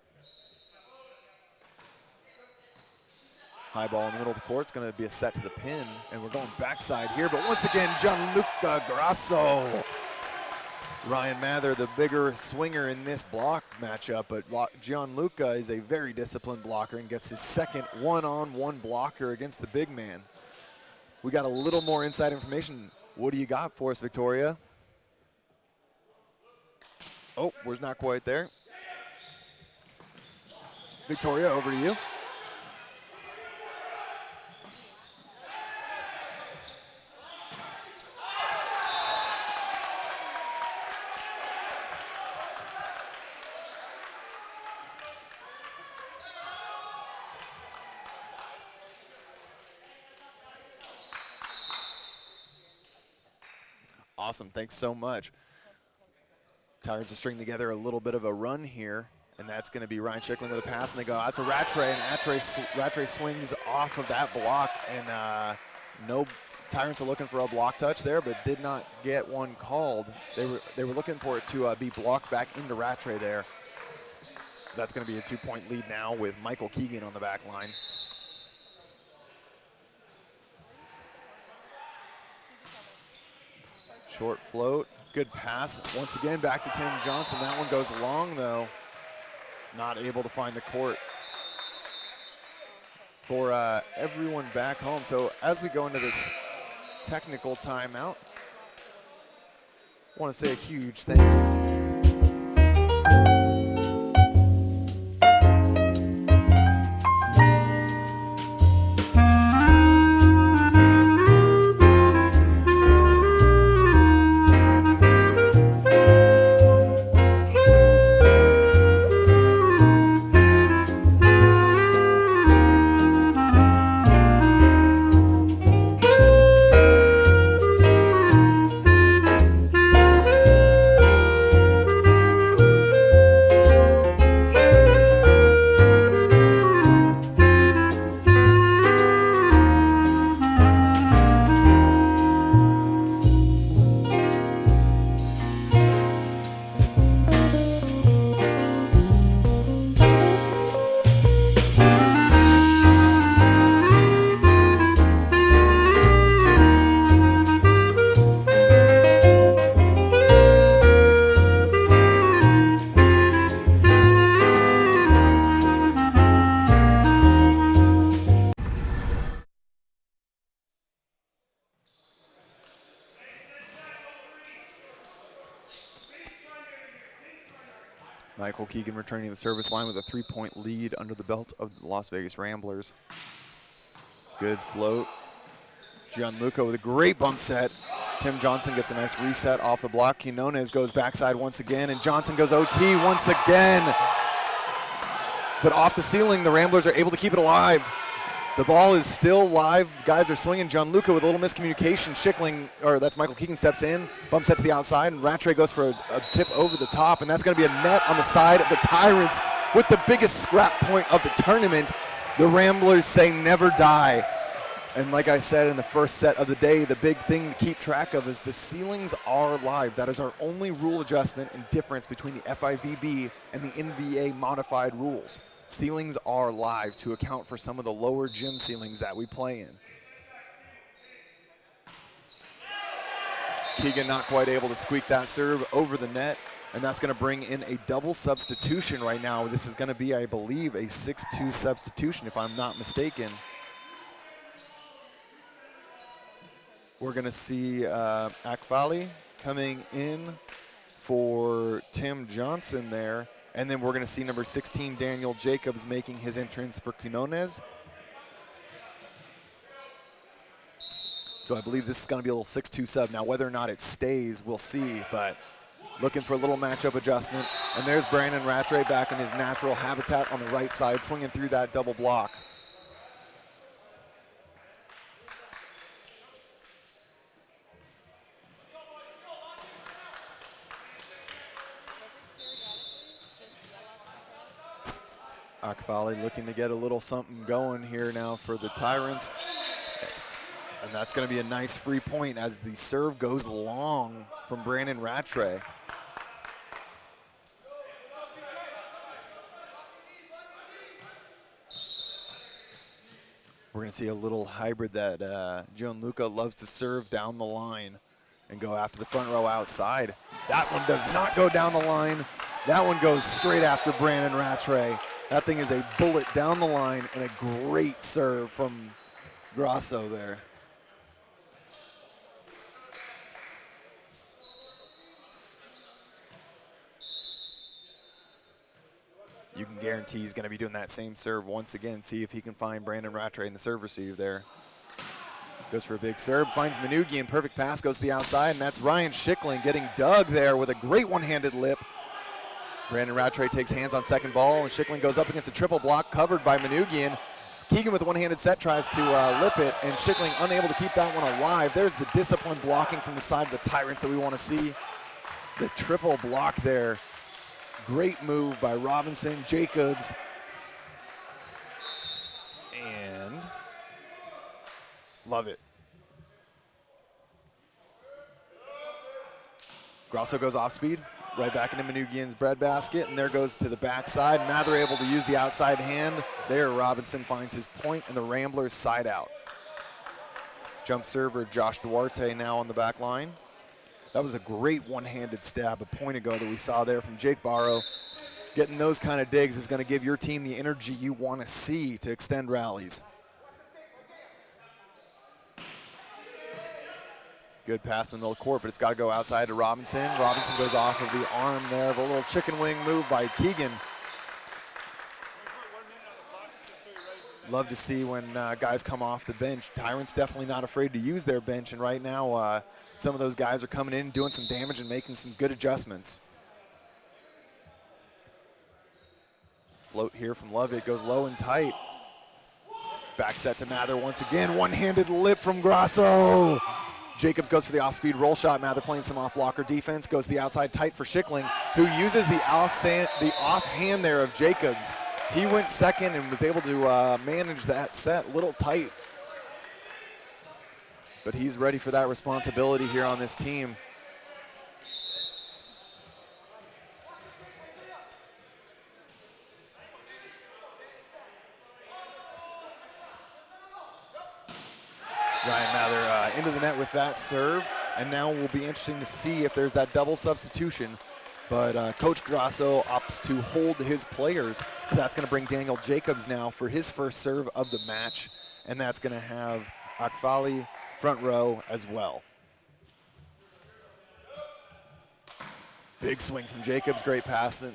High ball in the middle of the court. It's going to be a set to the pin, and we're going backside here. But once again, Gianluca Grasso. Ryan Mather, the bigger swinger in this block matchup, but Gianluca is a very disciplined blocker and gets his second one-on-one blocker against the big man. We got a little more inside information. What do you got for us, Victoria? Oh, we're not quite there. Victoria, over to you. Awesome, thanks so much. Tyrants are stringing together a little bit of a run here, and that's going to be Ryan Schickling with a pass, and they go out to Rattray, and Rattray swings off of that block, and no Tyrants are looking for a block touch there, but did not get one called. They were looking for it to be blocked back into Rattray there. That's going to be a 2-point lead now with Michael Keegan on the back line. Short float, good pass. Once again, back to Tim Johnson. That one goes long, though. Not able to find the court. for everyone back home. So as we go into this technical timeout, I want to say a huge thank you to Michael Keegan returning to the service line with a 3-point lead under the belt of the Las Vegas Ramblers. Good float. Gianluca with a great bump set. Tim Johnson gets a nice reset off the block. Quinones goes backside once again, and Johnson goes OT once again. But off the ceiling, the Ramblers are able to keep it alive. The ball is still live. Guys are swinging. Gianluca with a little miscommunication. Schickling, or that's Michael Keegan, steps in, bumps set to the outside, and Rattray goes for a tip over the top, and that's going to be a net on the side of the Tyrants with the biggest scrap point of the tournament. The Ramblers say never die. And like I said in the first set of the day, the big thing to keep track of is the ceilings are live. That is our only rule adjustment and difference between the FIVB and the NBA modified rules. Ceilings are live to account for some of the lower gym ceilings that we play in. Keegan not quite able to squeak that serve over the net, and that's going to bring in a double substitution right now. This is going to be, I believe, a 6-2 substitution, if I'm not mistaken. We're going to see Akfali coming in for Tim Johnson there. And then we're going to see number 16, Daniel Jacobs, making his entrance for Quinones. So I believe this is going to be a little 6-2 sub. Now, whether or not it stays, we'll see. But looking for a little matchup adjustment. And there's Brandon Rattray back in his natural habitat on the right side, swinging through that double block. Akfali looking to get a little something going here now for the Tyrants. And that's going to be a nice free point as the serve goes long from Brandon Rattray. We're going to see a little hybrid that Gianluca loves to serve down the line and go after the front row outside. That one does not go down the line. That one goes straight after Brandon Rattray. That thing is a bullet down the line and a great serve from Grasso there. You can guarantee he's going to be doing that same serve once again. See if he can find Brandon Rattray in the serve receive there. Goes for a big serve, finds Manoogian, perfect pass, goes to the outside, and that's Ryan Schickling getting dug there with a great one-handed lip. Brandon Rattray takes hands on second ball, and Schickling goes up against a triple block covered by Manoogian. Keegan with a one-handed set tries to lip it, and Schickling unable to keep that one alive. There's the disciplined blocking from the side of the Tyrants that we want to see. The triple block there. Great move by Robinson, Jacobs, and love it. Grasso goes off speed. Right back into Manoogian's breadbasket, and there goes to the backside. Mather able to use the outside hand. There, Robinson finds his point, and the Ramblers side out. Jump server Josh Duarte now on the back line. That was a great one-handed stab a point ago that we saw there from Jake Barrow. Getting those kind of digs is going to give your team the energy you want to see to extend rallies. Good pass in the middle of the court, but it's got to go outside to Robinson. Robinson goes off of the arm there of a little chicken wing move by Keegan. Love to see when guys come off the bench. Tyrants definitely not afraid to use their bench, and right now some of those guys are coming in, doing some damage and making some good adjustments. Float here from Love. It goes low and tight. Back set to Mather once again. One-handed lip from Grasso. Jacobs goes for the off-speed roll shot. Mather playing some off-blocker defense. Goes to the outside tight for Schickling, who uses the offhand there of Jacobs. He went second and was able to manage that set. Little tight. But he's ready for that responsibility here on this team. Ryan Mather into the net with that serve, and now will be interesting to see if there's that double substitution. But Coach Grasso opts to hold his players, so that's going to bring Daniel Jacobs now for his first serve of the match, and that's going to have Akfali front row as well. Big swing from Jacobs, great pass, and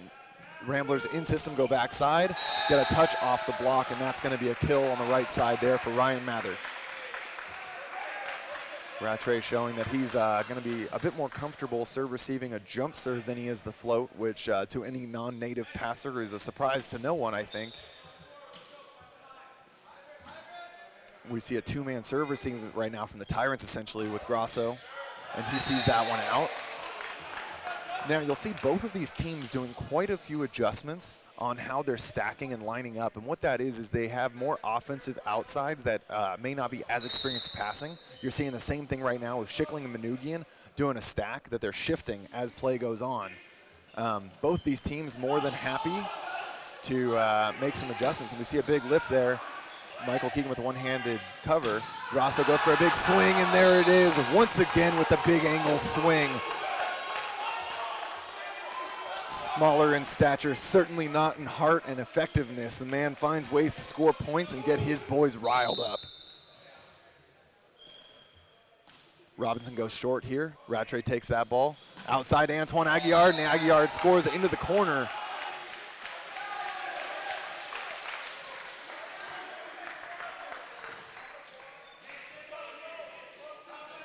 Ramblers in system go backside, get a touch off the block, and that's going to be a kill on the right side there for Ryan Mather. Rattray showing that he's going to be a bit more comfortable serve receiving a jump serve than he is the float, which to any non-native passer is a surprise to no one, I think. We see a two-man serve receiving right now from the Tyrants essentially with Grasso, and he sees that one out. Now you'll see both of these teams doing quite a few adjustments on how they're stacking and lining up, and what that is they have more offensive outsides that may not be as experienced passing. You're seeing the same thing right now with Schickling and Manugian doing a stack that they're shifting as play goes on. Both these teams more than happy to make some adjustments, and we see a big lip there. Michael Keegan with a one-handed cover. Grasso goes for a big swing, and there it is once again with the big angle swing. Smaller in stature, certainly not in heart and effectiveness. The man finds ways to score points and get his boys riled up. Robinson goes short here. Rattray takes that ball. Outside Antoine Aguillard, and Aguillard scores into the corner.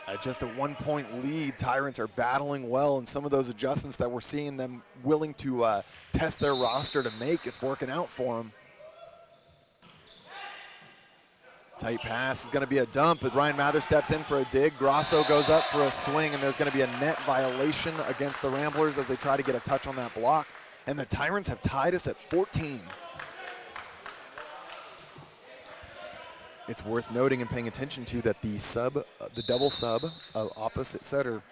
At just a 1-point lead, Tyrants are battling well, and some of those adjustments that we're seeing them willing to test their roster to make, it's working out for them. Tight pass is going to be a dump, but Ryan Mather steps in for a dig. Grasso goes up for a swing, and there's going to be a net violation against the Ramblers as they try to get a touch on that block. And the Tyrants have tied us at 14. It's worth noting and paying attention to that the double sub of opposite setter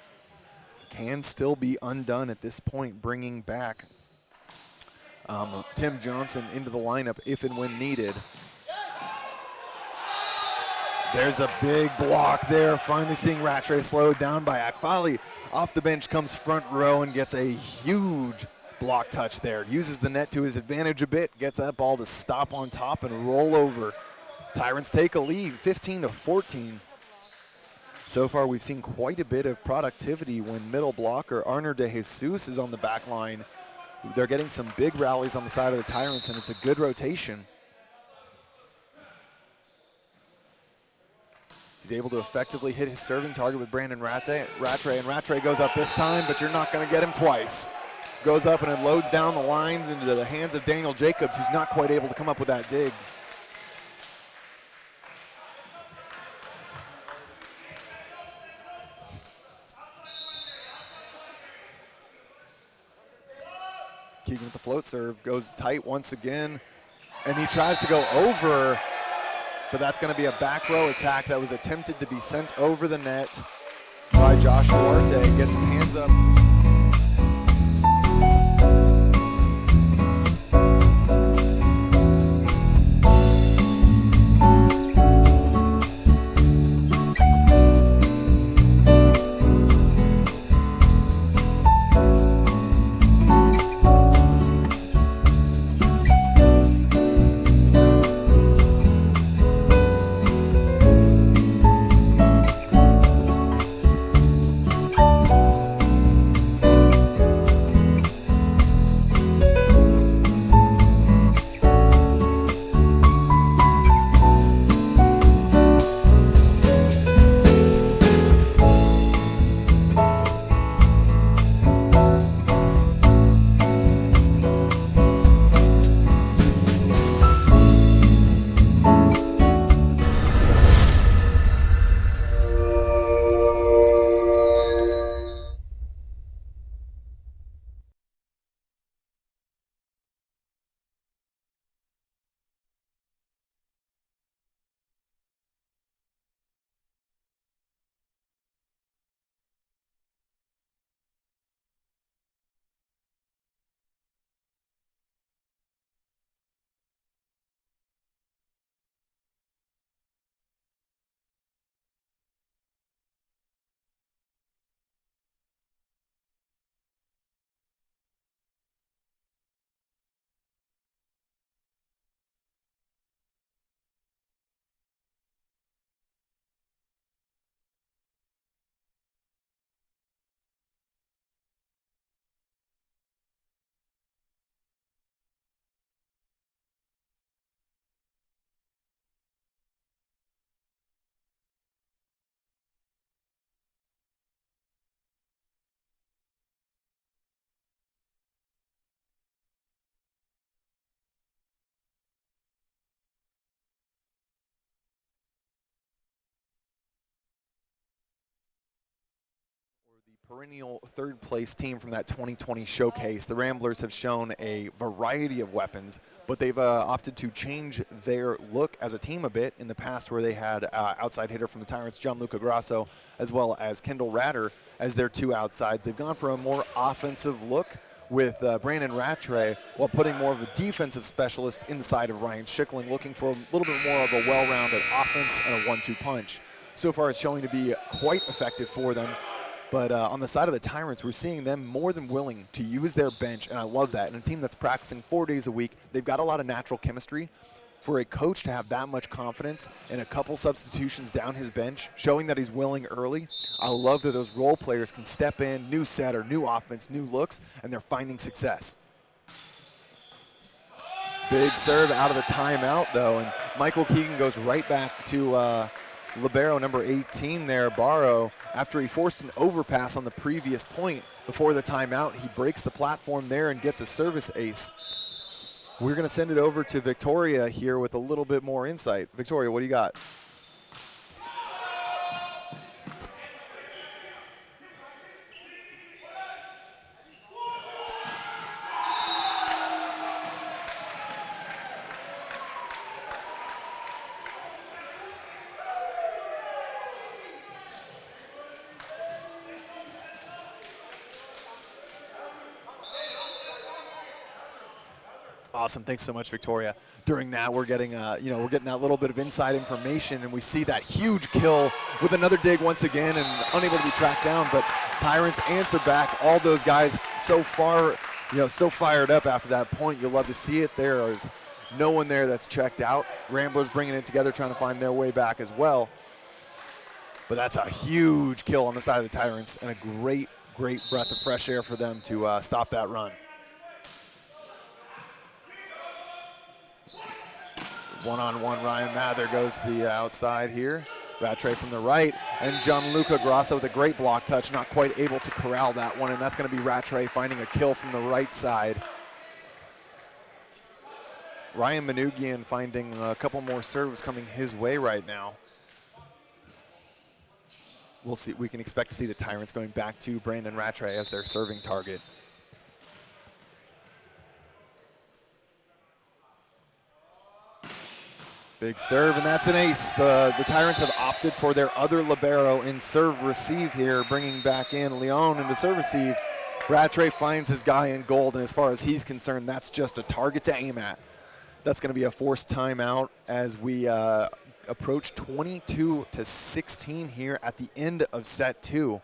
can still be undone at this point, bringing back Tim Johnson into the lineup if and when needed. There's a big block there, finally seeing Rattray slowed down by Akfali. Off the bench comes front row and gets a huge block touch there. Uses the net to his advantage a bit, gets that ball to stop on top and roll over. Tyrants take a lead, 15-14. So far, we've seen quite a bit of productivity when middle blocker Arner De Jesus is on the back line. They're getting some big rallies on the side of the Tyrants, and it's a good rotation. He's able to effectively hit his serving target with Brandon Rattray, and Rattray goes up this time, but you're not going to get him twice. Goes up and it loads down the lines into the hands of Daniel Jacobs, who's not quite able to come up with that dig. Keegan with the float serve, goes tight once again, and he tries to go over, but that's going to be a back row attack that was attempted to be sent over the net by Josh Duarte. Gets his hands up. perennial third-place team from that 2020 showcase. The Ramblers have shown a variety of weapons, but they've opted to change their look as a team a bit in the past, where they had outside hitter from the Tyrants, Gianluca Grasso, as well as Kendall Ratter as their two outsides. They've gone for a more offensive look with Brandon Rattray, while putting more of a defensive specialist inside of Ryan Schickling, looking for a little bit more of a well-rounded offense and a 1-2 punch. So far, it's showing to be quite effective for them. But on the side of the Tyrants, we're seeing them more than willing to use their bench, and I love that. And a team that's practicing 4 days a week, they've got a lot of natural chemistry. For a coach to have that much confidence and a couple substitutions down his bench, showing that he's willing early, I love that those role players can step in, new setter, new offense, new looks, and they're finding success. Big serve out of the timeout, though, and Michael Keegan goes right back to libero number 18 there, Barrow. After he forced an overpass on the previous point before the timeout, he breaks the platform there and gets a service ace. We're going to send it over to Victoria here with a little bit more insight. Victoria, what do you got? Awesome, thanks so much, Victoria. During that, we're getting, we're getting that little bit of inside information, and we see that huge kill with another dig once again, and unable to be tracked down. But Tyrants answer back. All those guys so far, so fired up after that point. You'll love to see it. There is no one there that's checked out. Ramblers bringing it together, trying to find their way back as well. But that's a huge kill on the side of the Tyrants, and a great, great breath of fresh air for them to stop that run. One-on-one, Ryan Mather goes to the outside here. Rattray from the right, and Gianluca Grasso with a great block touch, not quite able to corral that one, and that's going to be Rattray finding a kill from the right side. Ryan Manugian finding a couple more serves coming his way right now. We'll see. We can expect to see the Tyrants going back to Brandon Rattray as their serving target. Big serve, and that's an ace. The Tyrants have opted for their other libero in serve-receive here, bringing back in Leon into serve-receive. Rattray finds his guy in gold, and as far as he's concerned, that's just a target to aim at. That's going to be a forced timeout as we approach 22-16 here at the end of set 2.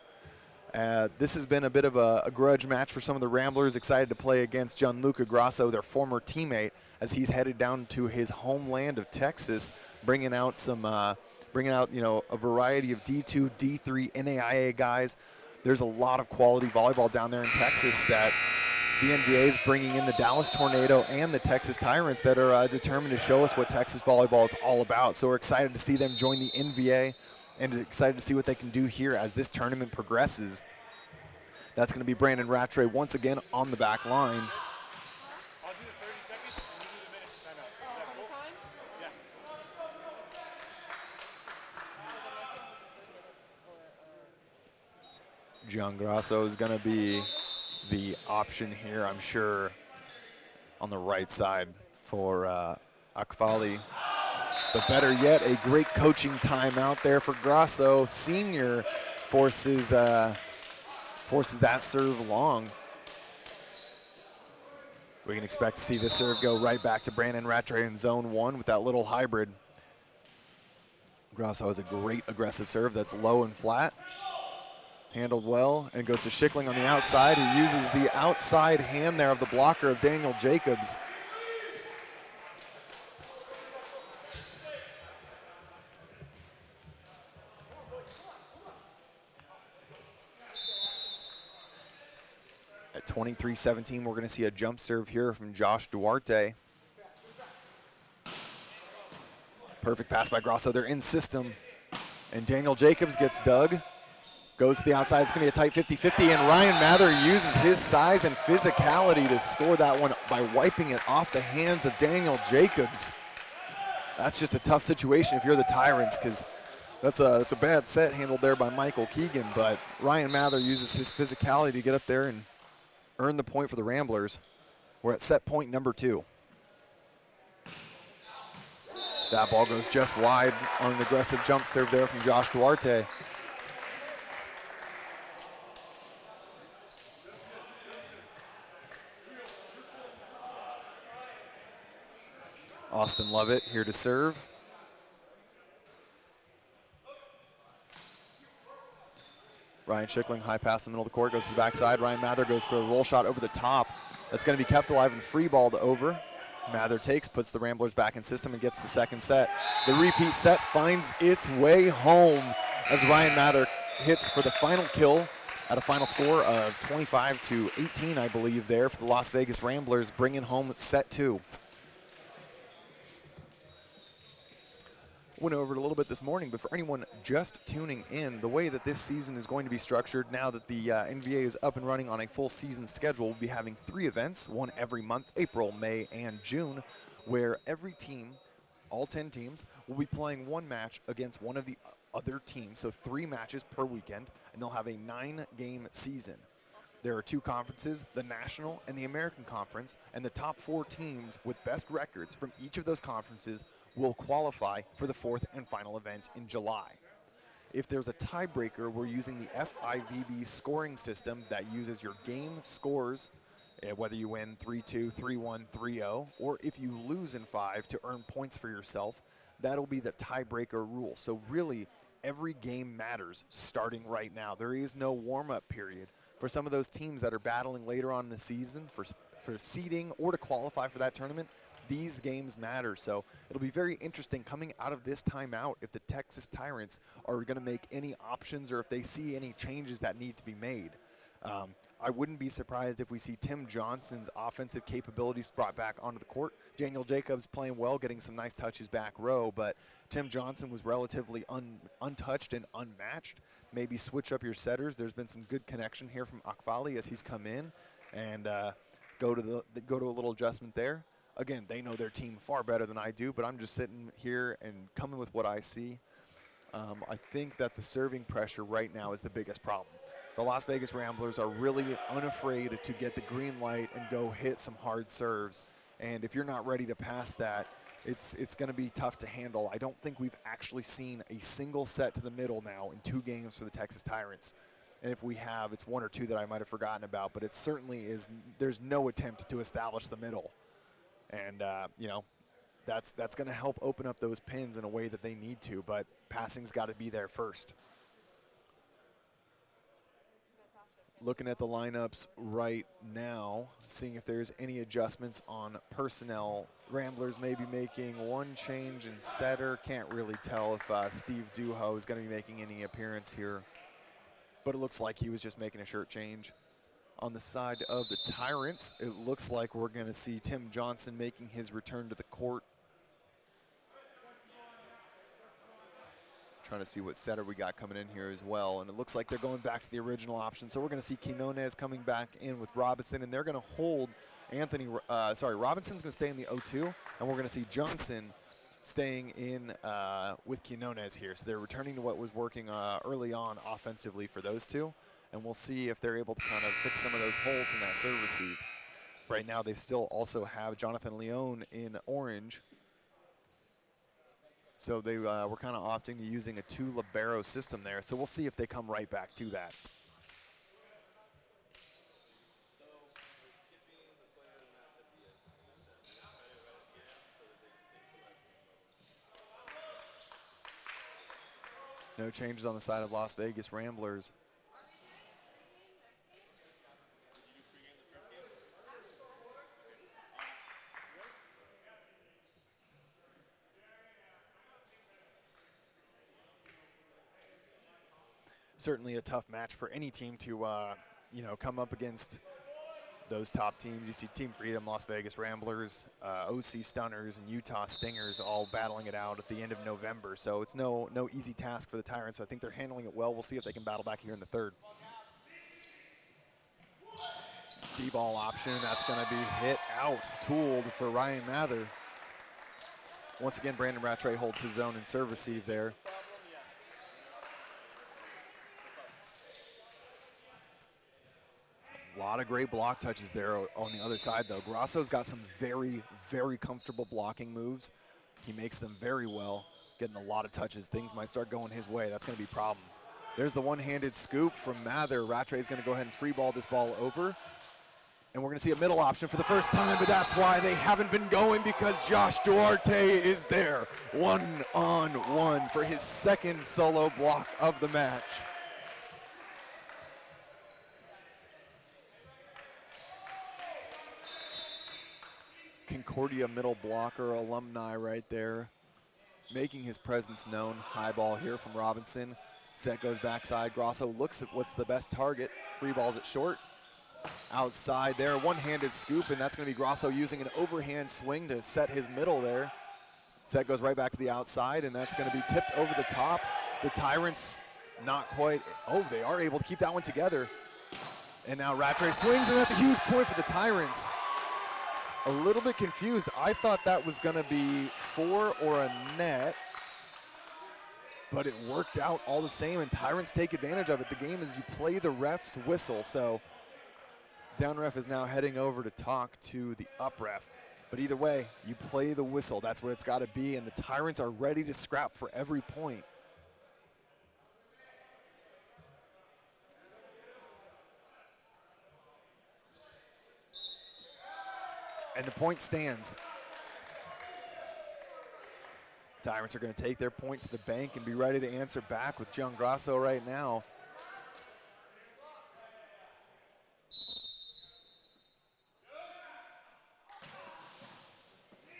This has been a bit of a grudge match for some of the Ramblers, excited to play against Gianluca Grasso, their former teammate, as he's headed down to his homeland of Texas, bringing out a variety of D2, D3, NAIA guys. There's a lot of quality volleyball down there in Texas that the NBA is bringing in the Dallas Tornado and the Texas Tyrants that are determined to show us what Texas volleyball is all about. So we're excited to see them join the NBA and excited to see what they can do here as this tournament progresses. That's going to be Brandon Rattray once again on the back line. Gian Grasso is going to be the option here, I'm sure, on the right side for Akfali. But better yet, a great coaching timeout there for Grasso. Senior forces that serve long. We can expect to see this serve go right back to Brandon Rattray in zone 1 with that little hybrid. Grasso has a great aggressive serve that's low and flat. Handled well, and goes to Schickling on the outside, who uses the outside hand there of the blocker of Daniel Jacobs. At 23-17, we're going to see a jump serve here from Josh Duarte. Perfect pass by Grasso. They're in system, and Daniel Jacobs gets dug. Goes to the outside. It's going to be a tight 50-50, and Ryan Mather uses his size and physicality to score that one by wiping it off the hands of Daniel Jacobs. That's just a tough situation if you're the Tyrants, because That's a bad set handled there by Michael Keegan, but Ryan Mather uses his physicality to get up there and earn the point for the Ramblers. We're at set point number 2. That ball goes just wide on an aggressive jump serve there from Josh Duarte. Austin Lovett here to serve. Ryan Schickling, high pass in the middle of the court, goes to the backside. Ryan Mather goes for a roll shot over the top. That's going to be kept alive and free balled over. Mather takes, puts the Ramblers back in system, and gets the second set. The repeat set finds its way home as Ryan Mather hits for the final kill at a final score of 25-18, I believe, there for the Las Vegas Ramblers, bringing home set 2. Went over it a little bit this morning, but for anyone just tuning in, the way that this season is going to be structured now that the NBA is up and running on a full season schedule, we'll be having 3 events, one every month, April, May, and June, where every team, all 10 teams, will be playing one match against one of the other teams, so 3 matches per weekend, and they'll have a 9-game season. There are 2 conferences, the National and the American Conference, and the top 4 teams with best records from each of those conferences will qualify for the 4th and final event in July. If there's a tiebreaker, we're using the FIVB scoring system that uses your game scores, whether you win 3-2, 3-1, 3-0, or if you lose in 5 to earn points for yourself, that'll be the tiebreaker rule. So really, every game matters starting right now. There is no warm-up period. For some of those teams that are battling later on in the season for seeding or to qualify for that tournament, these games matter. So it'll be very interesting coming out of this timeout if the Texas Tyrants are going to make any options or if they see any changes that need to be made. I wouldn't be surprised if we see Tim Johnson's offensive capabilities brought back onto the court. Daniel Jacobs playing well, getting some nice touches back row, but Tim Johnson was relatively untouched and unmatched. Maybe switch up your setters. There's been some good connection here from Akfali as he's come in, and go to a little adjustment there. Again, they know their team far better than I do, but I'm just sitting here and coming with what I see. I think that the serving pressure right now is the biggest problem. The Las Vegas Ramblers are really unafraid to get the green light and go hit some hard serves. And if you're not ready to pass that, it's going to be tough to handle. I don't think we've actually seen a single set to the middle now in 2 games for the Texas Tyrants. And if we have, it's 1 or 2 that I might have forgotten about, but it certainly is, there's no attempt to establish the middle. And, that's going to help open up those pins in a way that they need to, but passing's got to be there first. Looking at the lineups right now, seeing if there's any adjustments on personnel. Ramblers may be making 1 change in setter. Can't really tell if Steve Duho is going to be making any appearance here, but it looks like he was just making a shirt change. On the side of the Tyrants, it looks like we're going to see Tim Johnson making his return to the court. Trying to see what setter we got coming in here as well, and it looks like they're going back to the original option. So we're going to see Quinones coming back in with Robinson, and they're going to hold Robinson's going to stay in the 0-2, and we're going to see Johnson staying in with Quinones here. So they're returning to what was working early on offensively for those 2. And we'll see if they're able to kind of fix some of those holes in that serve receive. Right now, they still also have Jonathan Leone in orange. So they were kind of opting to using a 2 libero system there. So we'll see if they come right back to that. No changes on the side of Las Vegas Ramblers. Certainly a tough match for any team to, come up against those top teams. You see Team Freedom, Las Vegas Ramblers, OC Stunners, and Utah Stingers all battling it out at the end of November. So it's no easy task for the Tyrants, but I think they're handling it well. We'll see if they can battle back here in the 3rd. D-ball option, that's going to be hit out, tooled for Ryan Mather. Once again, Brandon Rattray holds his own in serve receive there. lot of great block touches there on the other side, though. Grosso's got some very, very comfortable blocking moves. He makes them very well, getting a lot of touches. Things might start going his way. That's going to be a problem. There's the one-handed scoop from Mather. Rattray's going to go ahead and free ball this ball over. And we're going to see a middle option for the first time, but that's why they haven't been going, because Josh Duarte is there. 1-on-1 for his second solo block of the match. Concordia middle blocker alumni right there, making his presence known. High ball here from Robinson. Set goes backside. Grosso looks at what's the best target. Free balls it short. Outside there, one-handed scoop, and that's going to be Grosso using an overhand swing to set his middle there. Set goes right back to the outside, and that's going to be tipped over the top. The Tyrants not quite. Oh, they are able to keep that one together. And now Rattray swings, and that's a huge point for the Tyrants. A little bit confused. I thought that was going to be 4 or a net, but it worked out all the same, and Tyrants take advantage of it. The game is you play the ref's whistle, so down ref is now heading over to talk to the up ref. But either way, you play the whistle. That's what it's got to be, and the Tyrants are ready to scrap for every point. And the point stands. Tyrants are going to take their point to the bank and be ready to answer back with John Grosso right now.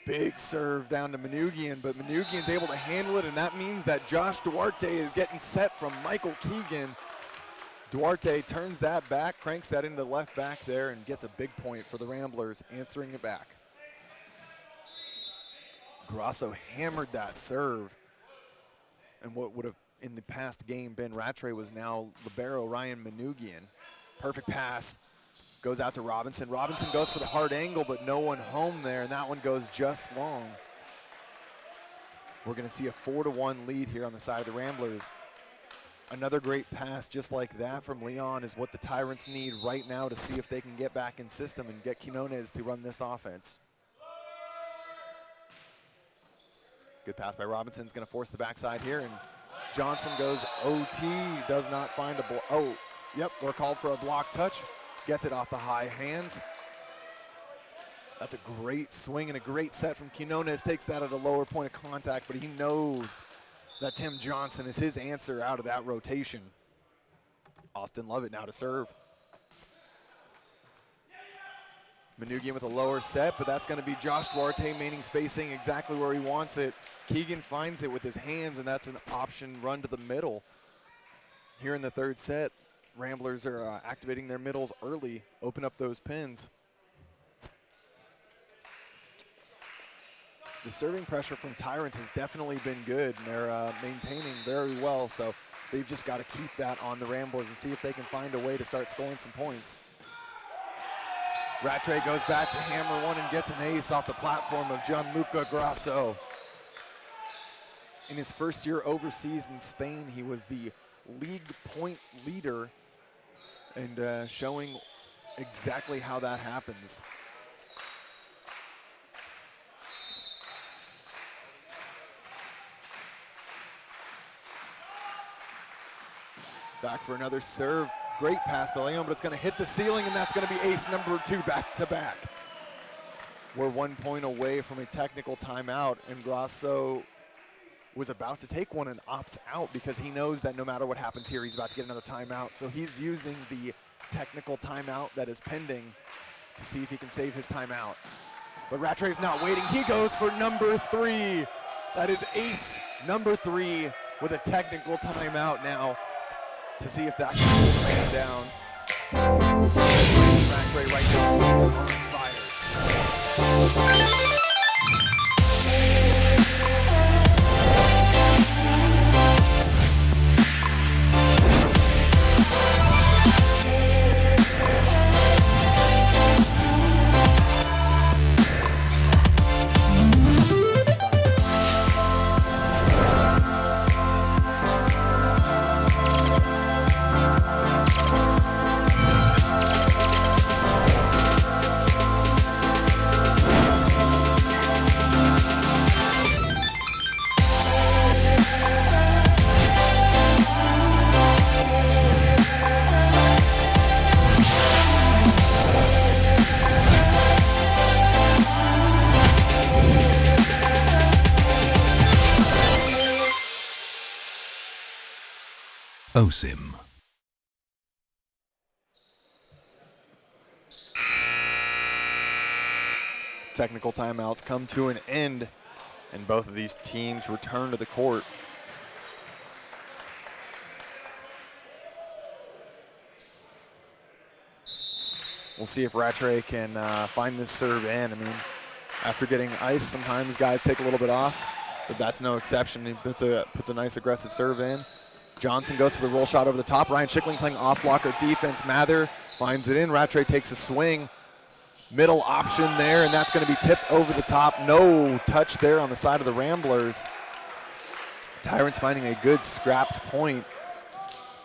Big serve down to Manugian, but Manugian's able to handle it, and that means that Josh Duarte is getting set from Michael Keegan. Duarte turns that back, cranks that into left back there, and gets a big point for the Ramblers, answering it back. Grosso hammered that serve, and what would have in the past game been Rattray was now libero Ryan Manugian. Perfect pass, goes out to Robinson. Robinson goes for the hard angle, but no one home there, and that one goes just long. We're going to see a 4-1 lead here on the side of the Ramblers. Another great pass just like that from Leon is what the Tyrants need right now to see if they can get back in system and get Quinones to run this offense. Good pass by Robinson. Is going to force the backside here, and Johnson goes OT, does not find a oh, yep, we're called for a block touch. Gets it off the high hands. That's a great swing and a great set from Quinones. Takes that at a lower point of contact, but he knows that Tim Johnson is his answer out of that rotation. Austin Lovett now to serve. Manugian with a lower set, but that's going to be Josh Duarte maintaining spacing exactly where he wants it. Keegan finds it with his hands, and that's an option run to the middle. Here in the third set, Ramblers are activating their middles early, open up those pins. The serving pressure from Tyrants has definitely been good, and they're maintaining very well, so they've just got to keep that on the Ramblers and see if they can find a way to start scoring some points. Rattray goes back to hammer one and gets an ace off the platform of Gianluca Grosso. In his first year overseas in Spain, he was the league point leader, and showing exactly how that happens. Back for another serve. Great pass by Leon, but it's going to hit the ceiling, and that's going to be ace number 2 back-to-back. We're 1 point away from a technical timeout, and Grosso was about to take one and opt out because he knows that no matter what happens here, he's about to get another timeout. So he's using the technical timeout that is pending to see if he can save his timeout. But Rattray's not waiting. He goes for number 3. That is ace number 3 with a technical timeout now to see if that can hold the man down. Rattray right now on fire. OSIM. Technical timeouts come to an end, and both of these teams return to the court. We'll see if Rattray can find this serve in. I mean, after getting ice, sometimes guys take a little bit off, but that's no exception. He puts a nice aggressive serve in. Johnson goes for the roll shot over the top. Ryan Schickling playing off blocker defense. Mather finds it in. Rattray takes a swing. Middle option there, and that's going to be tipped over the top. No touch there on the side of the Ramblers. Tyrants finding a good scrapped point.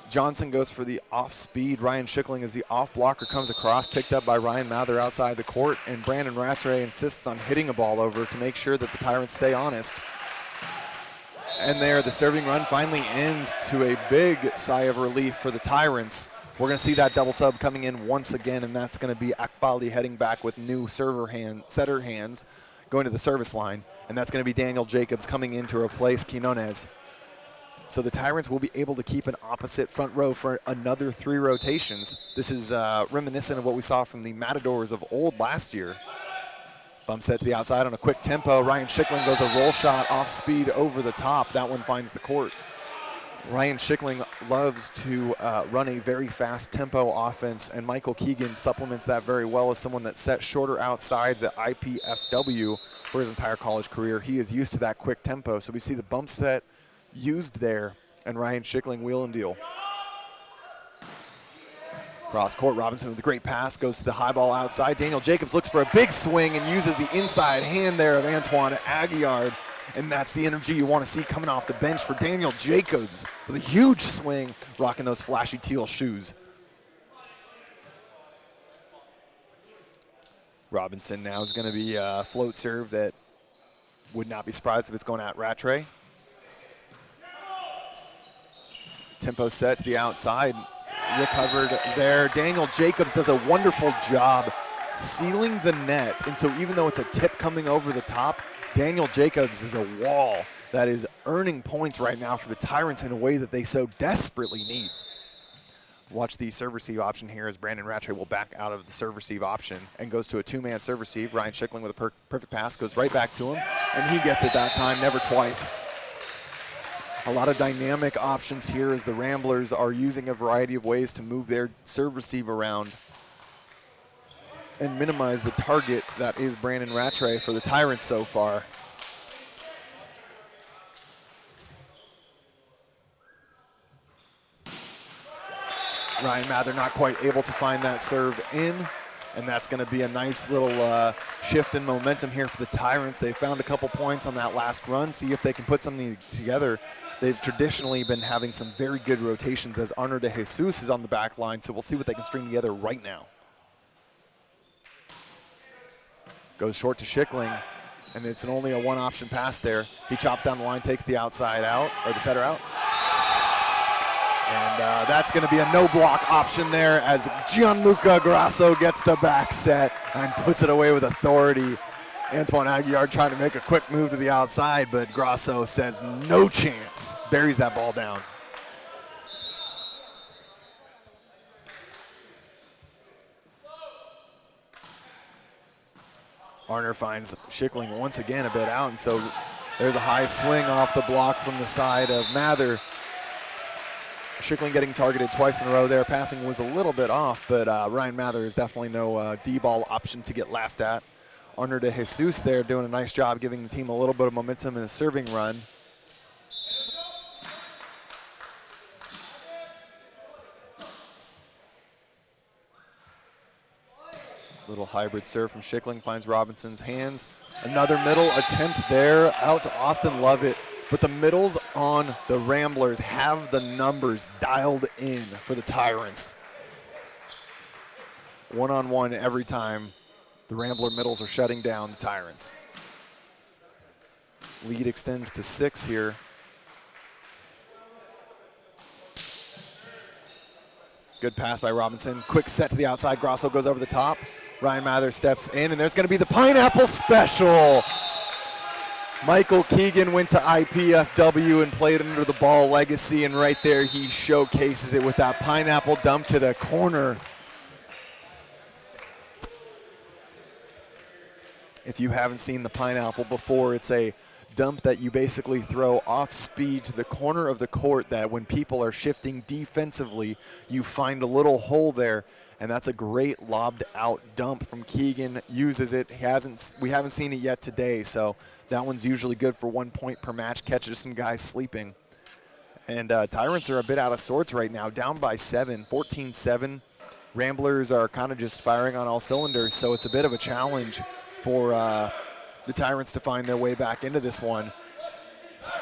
Johnson goes for the off speed. Ryan Schickling as the off blocker comes across, picked up by Ryan Mather outside the court, and Brandon Rattray insists on hitting a ball over to make sure that the Tyrants stay honest. And there, the serving run finally ends to a big sigh of relief for the Tyrants. We're going to see that double sub coming in once again, and that's going to be Akbali heading back with new setter hands going to the service line, and that's going to be Daniel Jacobs coming in to replace Quinones. So the Tyrants will be able to keep an opposite front row for another 3 rotations. This is reminiscent of what we saw from the Matadors of old last year. Bump set to the outside on a quick tempo. Ryan Schickling goes a roll shot off speed over the top. That one finds the court. Ryan Schickling loves to run a very fast tempo offense, and Michael Keegan supplements that very well as someone that set shorter outsides at IPFW for his entire college career. He is used to that quick tempo, so we see the bump set used there, and Ryan Schickling wheel and deal. Cross court, Robinson with a great pass, goes to the high ball outside. Daniel Jacobs looks for a big swing and uses the inside hand there of Antoine Aguillard. And that's the energy you want to see coming off the bench for Daniel Jacobs with a huge swing, rocking those flashy teal shoes. Robinson now is going to be a float serve that would not be surprised if it's going at Rattray. Tempo set to the outside, recovered there. Daniel Jacobs does a wonderful job sealing the net. And so even though it's a tip coming over the top, Daniel Jacobs is a wall that is earning points right now for the Tyrants in a way that they so desperately need. Watch the serve receive option here as Brandon Rattray will back out of the serve receive option and goes to a 2-man serve receive. Ryan Schickling with a perfect pass goes right back to him, and he gets it that time, never twice. A lot of dynamic options here as the Ramblers are using a variety of ways to move their serve receive around and minimize the target that is Brandon Rattray for the Tyrants so far. Ryan Mather not quite able to find that serve in, and that's going to be a nice little shift in momentum here for the Tyrants. They found a couple points on that last run, see if they can put something together. They've traditionally been having some very good rotations as Arner de Jesus is on the back line, so we'll see what they can string together right now. Goes short to Schickling, and it's only a one-option pass there. He chops down the line, takes the outside out, or the setter out. And that's going to be a no-block option there as Gianluca Grasso gets the back set and puts it away with authority. Antoine Aguillard trying to make a quick move to the outside, but Grasso says no chance, buries that ball down. Arner finds Schickling once again a bit out, and so there's a high swing off the block from the side of Mather. Schickling getting targeted twice in a row there. Passing was a little bit off, but Ryan Mather is definitely no D-ball option to get laughed at. Arner de Jesus there doing a nice job giving the team a little bit of momentum in a serving run. Little hybrid serve from Schickling finds Robinson's hands. Another middle attempt there out to Austin Lovett. But the middles on the Ramblers have the numbers dialed in for the Tyrants. One-on-one every time the Rambler middles are shutting down the Tyrants. Lead extends to 6 here. Good pass by Robinson. Quick set to the outside. Grasso goes over the top. Ryan Mather steps in, and there's going to be the pineapple special. Michael Keegan went to IPFW and played under the Ball legacy, and right there he showcases it with that pineapple dump to the corner. If you haven't seen the pineapple before, it's a dump that you basically throw off speed to the corner of the court that when people are shifting defensively, you find a little hole there, and that's a great lobbed out dump from Keegan. Uses it. We haven't seen it yet today, so that one's usually good for 1 point per match, catches some guys sleeping. And Tyrants are a bit out of sorts right now, down by 7, 14-7. Ramblers are kind of just firing on all cylinders, so it's a bit of a challenge for the Tyrants to find their way back into this one.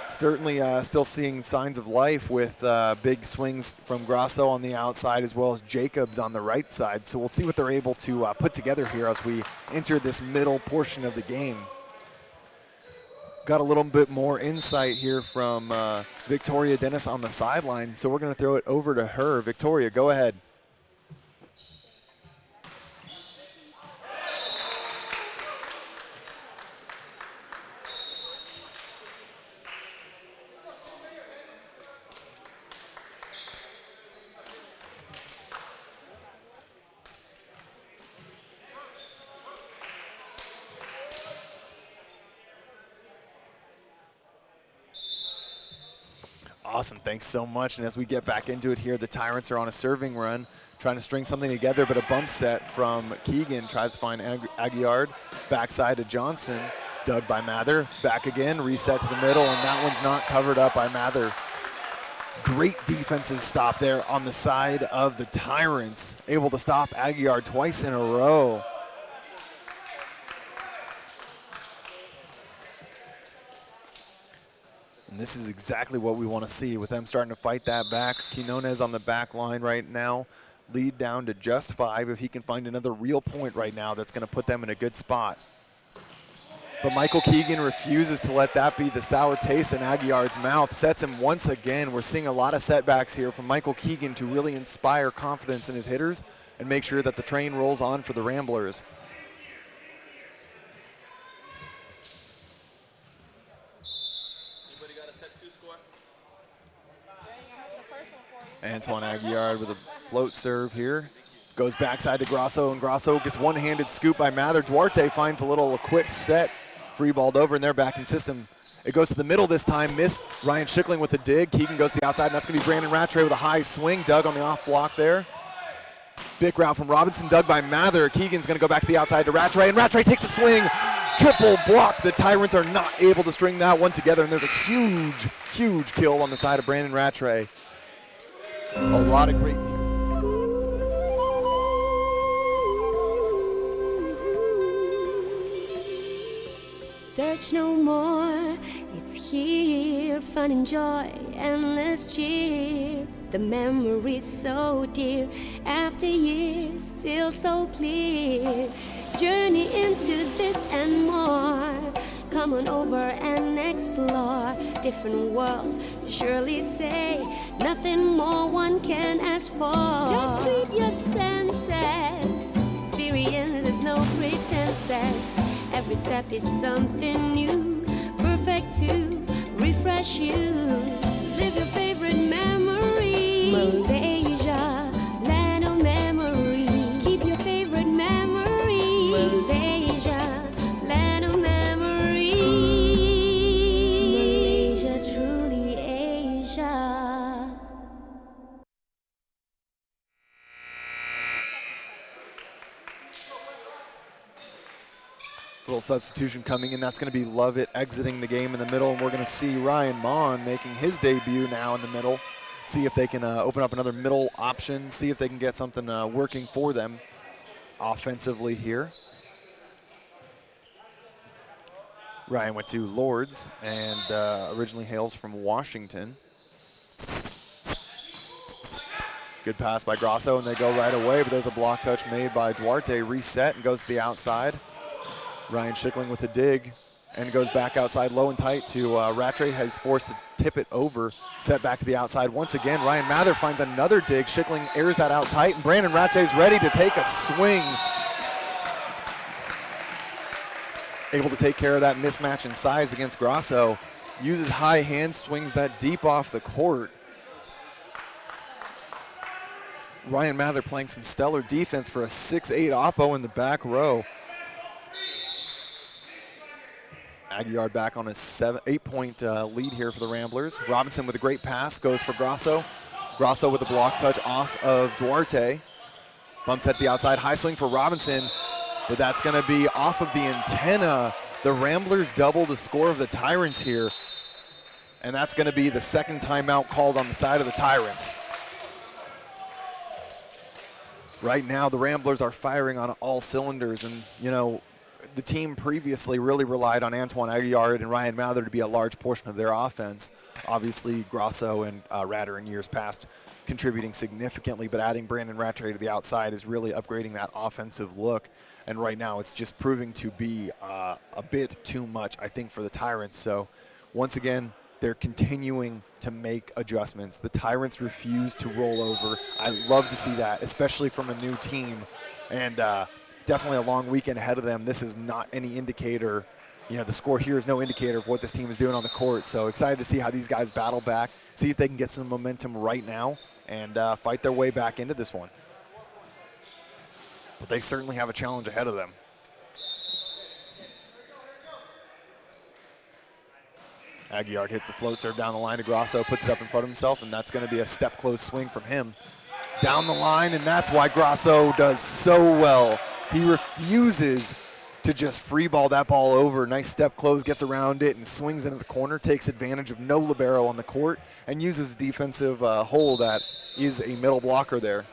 Certainly still seeing signs of life with big swings from Grasso on the outside as well as Jacobs on the right side. So we'll see what they're able to put together here as we enter this middle portion of the game. Got a little bit more insight here from Victoria Dennis on the sideline, so we're going to throw it over to her. Victoria, go ahead. Awesome, thanks so much. And as we get back into it here, the Tyrants are on a serving run, trying to string something together, but a bump set from Keegan tries to find Aguillard, backside to Johnson, dug by Mather, back again, reset to the middle, and that one's not covered up by Mather. Great defensive stop there on the side of the Tyrants, able to stop Aguillard twice in a row. And this is exactly what we want to see with them starting to fight that back. Quinones on the back line right now, lead down to just 5. If he can find another real point right now, that's going to put them in a good spot. But Michael Keegan refuses to let that be the sour taste in Aguillard's mouth, sets him once again. We're seeing a lot of setbacks here from Michael Keegan to really inspire confidence in his hitters and make sure that the train rolls on for the Ramblers. Antoine Aguillard with a float serve here. Goes backside to Grasso, and Grasso gets one-handed scoop by Mather. Duarte finds a little quick set, free balled over, and they're back in system. It goes to the middle this time, miss. Ryan Schickling with the dig. Keegan goes to the outside, and that's going to be Brandon Rattray with a high swing. Dug on the off block there. Big route from Robinson, dug by Mather. Keegan's going to go back to the outside to Rattray, and Rattray takes a swing. Triple block. The Tyrants are not able to string that one together, and there's a huge, huge kill on the side of Brandon Rattray. A lot of great defense. Search no more, it's here, fun and joy, endless cheer. The memories so dear, after years, still so clear. Journey into this and more. Come on over and explore. Different world, surely say. Nothing more one can ask for. Just treat your senses. Experience is no pretenses. Every step is something new. Perfect to refresh you. Live your favorite memory. Malaysia, land of memory. Keep your favorite memory. Malaysia, land of memory. Malaysia, truly Asia. Little substitution coming in. That's going to be Lovett exiting the game in the middle, and we're going to see Ryan Mon making his debut now in the middle. See if they can open up another middle option, see if they can get something working for them offensively here. Ryan went to Lords and originally hails from Washington. Good pass by Grasso, and they go right away, but there's a block touch made by Duarte. Reset and goes to the outside. Ryan Schickling with a dig and goes back outside low and tight to Rattray, has forced to tip it over, set back to the outside once again. Ryan Mather finds another dig. Schickling airs that out tight, and Brandon Rattray is ready to take a swing. able to take care of that mismatch in size against Grosso. Uses high hand, swings that deep off the court. Ryan Mather playing some stellar defense for a 6'8" oppo in the back row. Aguiar back on a 8-point lead here for the Ramblers. Robinson with a great pass, goes for Grosso. Grosso with a block touch off of Duarte. Bumps at the outside, high swing for Robinson, but that's gonna be off of the antenna. The Ramblers double the score of the Tyrants here, and that's gonna be the second timeout called on the side of the Tyrants. Right now, the Ramblers are firing on all cylinders, and you know, the team previously really relied on Antoine Aguiar and Ryan Mather to be a large portion of their offense. Obviously, Grosso and Ratter in years past contributing significantly, but adding Brandon Rattray to the outside is really upgrading that offensive look. And right now, it's just proving to be a bit too much, I think, for the Tyrants. So once again, they're continuing to make adjustments. The Tyrants refuse to roll over. I love to see that, especially from a new team. And definitely a long weekend ahead of them. This is not any indicator. You know, the score here is no indicator of what this team is doing on the court. So excited to see how these guys battle back, see if they can get some momentum right now and fight their way back into this one. But they certainly have a challenge ahead of them. Aguiar hits the float serve down the line to Grosso, puts it up in front of himself, and that's going to be a step-close swing from him. Down the line, and that's why Grosso does so well. He refuses to just free ball that ball over. Nice step close, gets around it, and swings into the corner, takes advantage of no libero on the court, and uses the defensive hole that is a middle blocker there.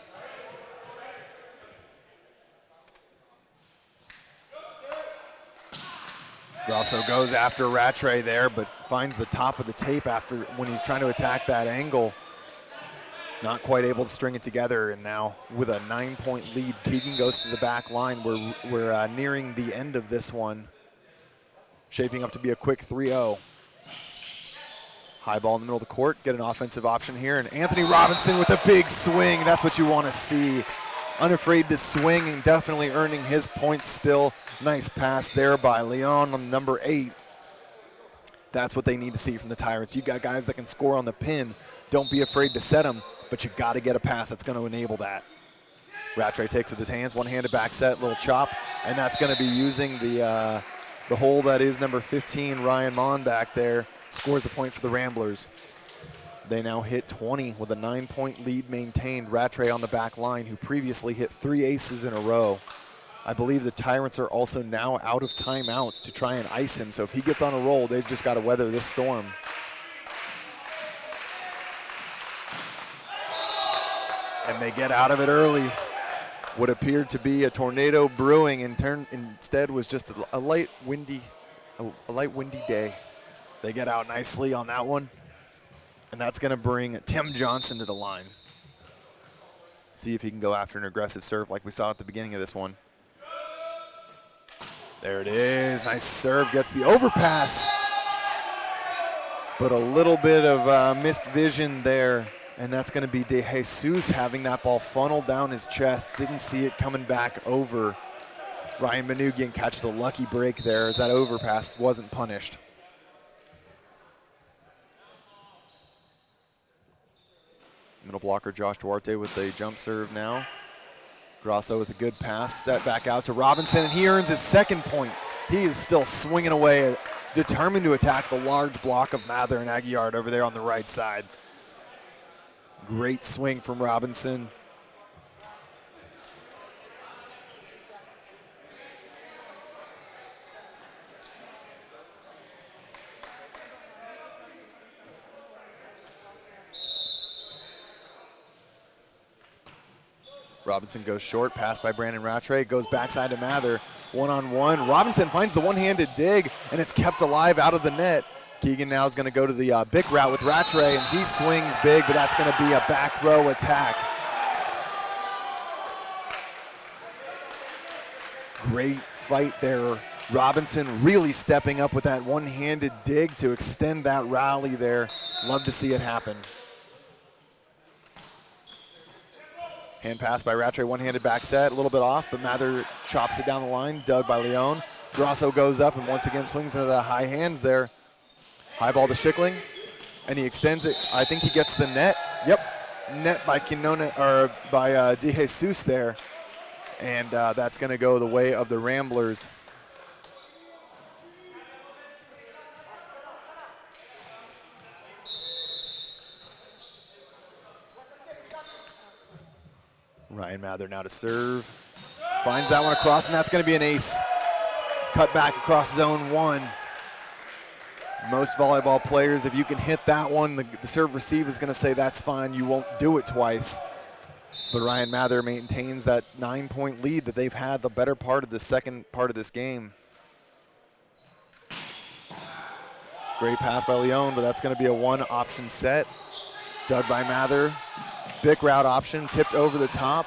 Grosso goes after Rattray there, but finds the top of the tape after when he's trying to attack that angle. Not quite able to string it together, and now with a 9-point lead, Keegan goes to the back line. We're nearing the end of this one, shaping up to be a quick 3-0. High ball in the middle of the court, get an offensive option here, and Anthony Robinson with a big swing. That's what you want to see. Unafraid to swing and definitely earning his points still. Nice pass there by Leon on number 8. That's what they need to see from the Tyrants. You got guys that can score on the pin. Don't be afraid to set them, but you got to get a pass that's going to enable that. Rattray takes with his hands, one-handed back set, little chop, and that's going to be using the hole that is number 15, Ryan Mon back there. Scores a point for the Ramblers. They now hit 20 with a 9-point lead maintained. Rattray on the back line, who previously hit 3 aces in a row. I believe the Tyrants are also now out of timeouts to try and ice him. So if he gets on a roll, they've just got to weather this storm. And they get out of it early. What appeared to be a tornado brewing instead was just a light windy day. They get out nicely on that one. And that's going to bring Tim Johnson to the line. See if he can go after an aggressive serve like we saw at the beginning of this one. There it is. Nice serve. Gets the overpass. But a little bit of missed vision there. And that's going to be De Jesus having that ball funneled down his chest. Didn't see it coming back over. Ryan Manugian catches a lucky break there as that overpass wasn't punished. Middle blocker Josh Duarte with a jump serve now. Grosso with a good pass, set back out to Robinson, and he earns his second point. He is still swinging away, determined to attack the large block of Mather and Aguiar over there on the right side. Great swing from Robinson. Robinson goes short, pass by Brandon Rattray, goes backside to Mather, one-on-one. Robinson finds the one-handed dig, and it's kept alive out of the net. Keegan now is going to go to the big route with Rattray, and he swings big, but that's going to be a back row attack. Great fight there. Robinson really stepping up with that one-handed dig to extend that rally there. Love to see it happen. Hand pass by Rattray, one-handed back set, a little bit off, but Mather chops it down the line. Dug by Leon. Grosso goes up and once again swings into the high hands there. High ball to Schickling, and he extends it. I think he gets the net. Yep, net by De Jesus there, and that's going to go the way of the Ramblers. Ryan Mather now to serve. Finds that one across, and that's going to be an ace. Cut back across zone 1. Most volleyball players, if you can hit that one, the serve receive is going to say that's fine, you won't do it twice. But Ryan Mather maintains that 9-point lead that they've had the better part of the second part of this game. Great pass by Leon, but that's going to be a one-option set. Dug by Mather. Big route option, tipped over the top,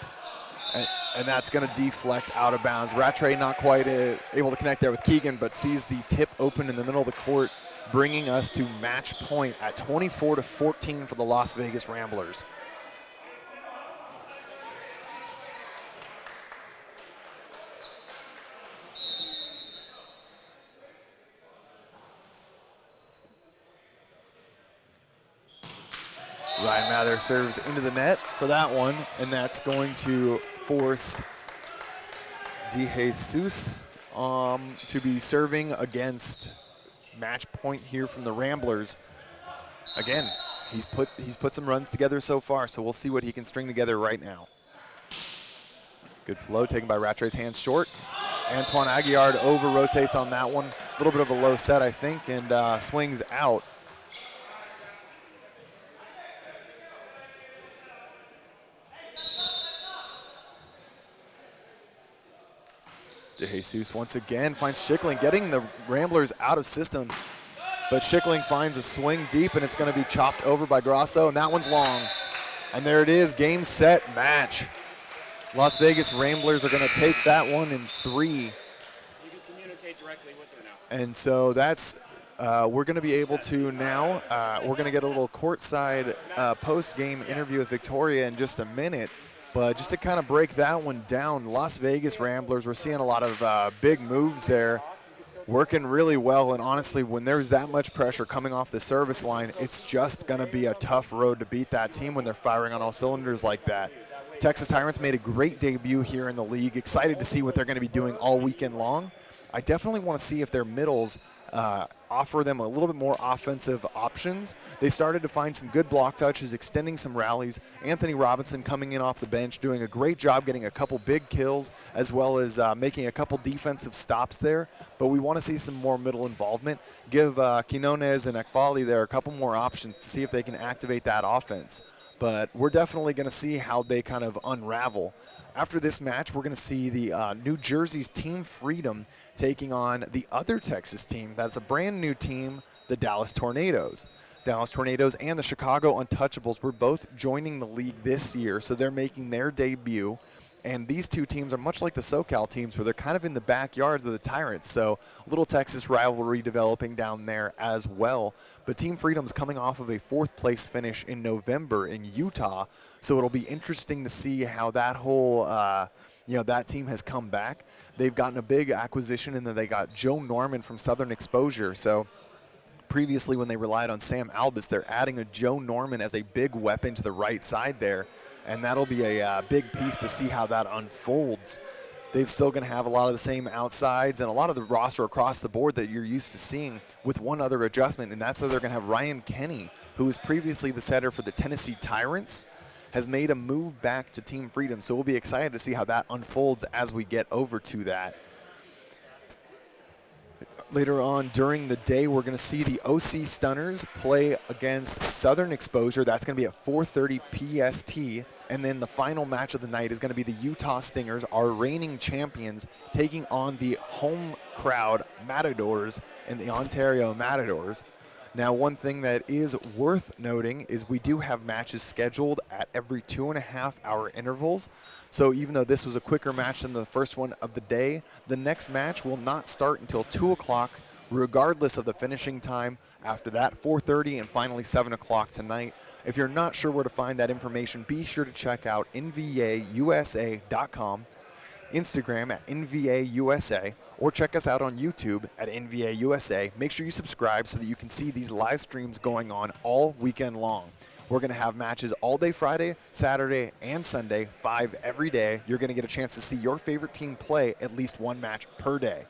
and that's going to deflect out of bounds. Rattray not quite able to connect there with Keegan, but sees the tip open in the middle of the court, bringing us to match point at 24-14 for the Las Vegas Ramblers. Ryan Mather serves into the net for that one, and that's going to force De Jesus to be serving against match point here from the Ramblers. Again, he's put some runs together so far, so we'll see what he can string together right now. Good flow taken by Rattray's hands short. Antoine Aguillard over-rotates on that one. A little bit of a low set, I think, and swings out. De Jesus once again finds Schickling, getting the Ramblers out of system. But Schickling finds a swing deep, and it's going to be chopped over by Grosso, and that one's long. And there it is, game, set, match. Las Vegas Ramblers are going to take that one in 3. You can communicate directly with her now. And so that's, we're going to be able to now, we're going to get a little courtside post-game interview with Victoria in just a minute. But just to kind of break that one down, Las Vegas Ramblers, we're seeing a lot of big moves there, working really well. And honestly, when there's that much pressure coming off the service line, it's just going to be a tough road to beat that team when they're firing on all cylinders like that. Texas Tyrants made a great debut here in the league. Excited to see what they're going to be doing all weekend long. I definitely want to see if their middles offer them a little bit more offensive options. They started to find some good block touches, extending some rallies. Anthony Robinson coming in off the bench, doing a great job getting a couple big kills, as well as making a couple defensive stops there. But we want to see some more middle involvement. Give Quinones and Ekfali there a couple more options to see if they can activate that offense. But we're definitely going to see how they kind of unravel. After this match, we're going to see the New Jersey's Team Freedom taking on the other Texas team. That's a brand new team, the Dallas Tornadoes. Dallas Tornadoes and the Chicago Untouchables were both joining the league this year, so they're making their debut. And these two teams are much like the SoCal teams, where they're kind of in the backyards of the Tyrants. So a little Texas rivalry developing down there as well. But Team Freedom's coming off of a 4th place finish in November in Utah. So it'll be interesting to see how that whole, that team has come back. They've gotten a big acquisition, and then they got Joe Norman from Southern Exposure. So previously when they relied on Sam Albus, they're adding a Joe Norman as a big weapon to the right side there. And that'll be a big piece to see how that unfolds. They're still going to have a lot of the same outsides and a lot of the roster across the board that you're used to seeing, with one other adjustment, and that's that they're going to have Ryan Kenny, who was previously the setter for the Tennessee Tyrants, has made a move back to Team Freedom. So we'll be excited to see how that unfolds as we get over to that. Later on during the day, we're going to see the OC Stunners play against Southern Exposure. That's going to be at 4:30 PST. And then the final match of the night is going to be the Utah Stingers, our reigning champions, taking on the home crowd Matadors and the Ontario Matadors. Now, one thing that is worth noting is we do have matches scheduled at every 2.5-hour intervals. So even though this was a quicker match than the first one of the day, the next match will not start until 2 o'clock, regardless of the finishing time. After that, 4:30 and finally 7 o'clock tonight. If you're not sure where to find that information, be sure to check out nvausa.com. Instagram at NVA USA, or check us out on YouTube at NVA USA. Make sure you subscribe so that you can see these live streams going on all weekend long. We're going to have matches all day Friday, Saturday, and Sunday, 5 every day. You're going to get a chance to see your favorite team play at least one match per day.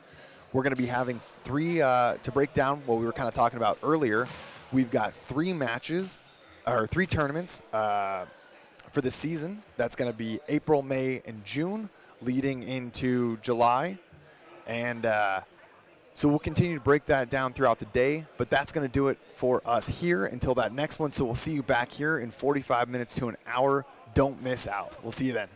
We're going to be having 3, to break down what we were kind of talking about earlier, we've got 3 matches, or 3 tournaments for the season. That's going to be April, May, and June, leading into July. And so we'll continue to break that down throughout the day, but that's going to do it for us here until that next one. So we'll see you back here in 45 minutes to an hour. Don't miss out. We'll see you then.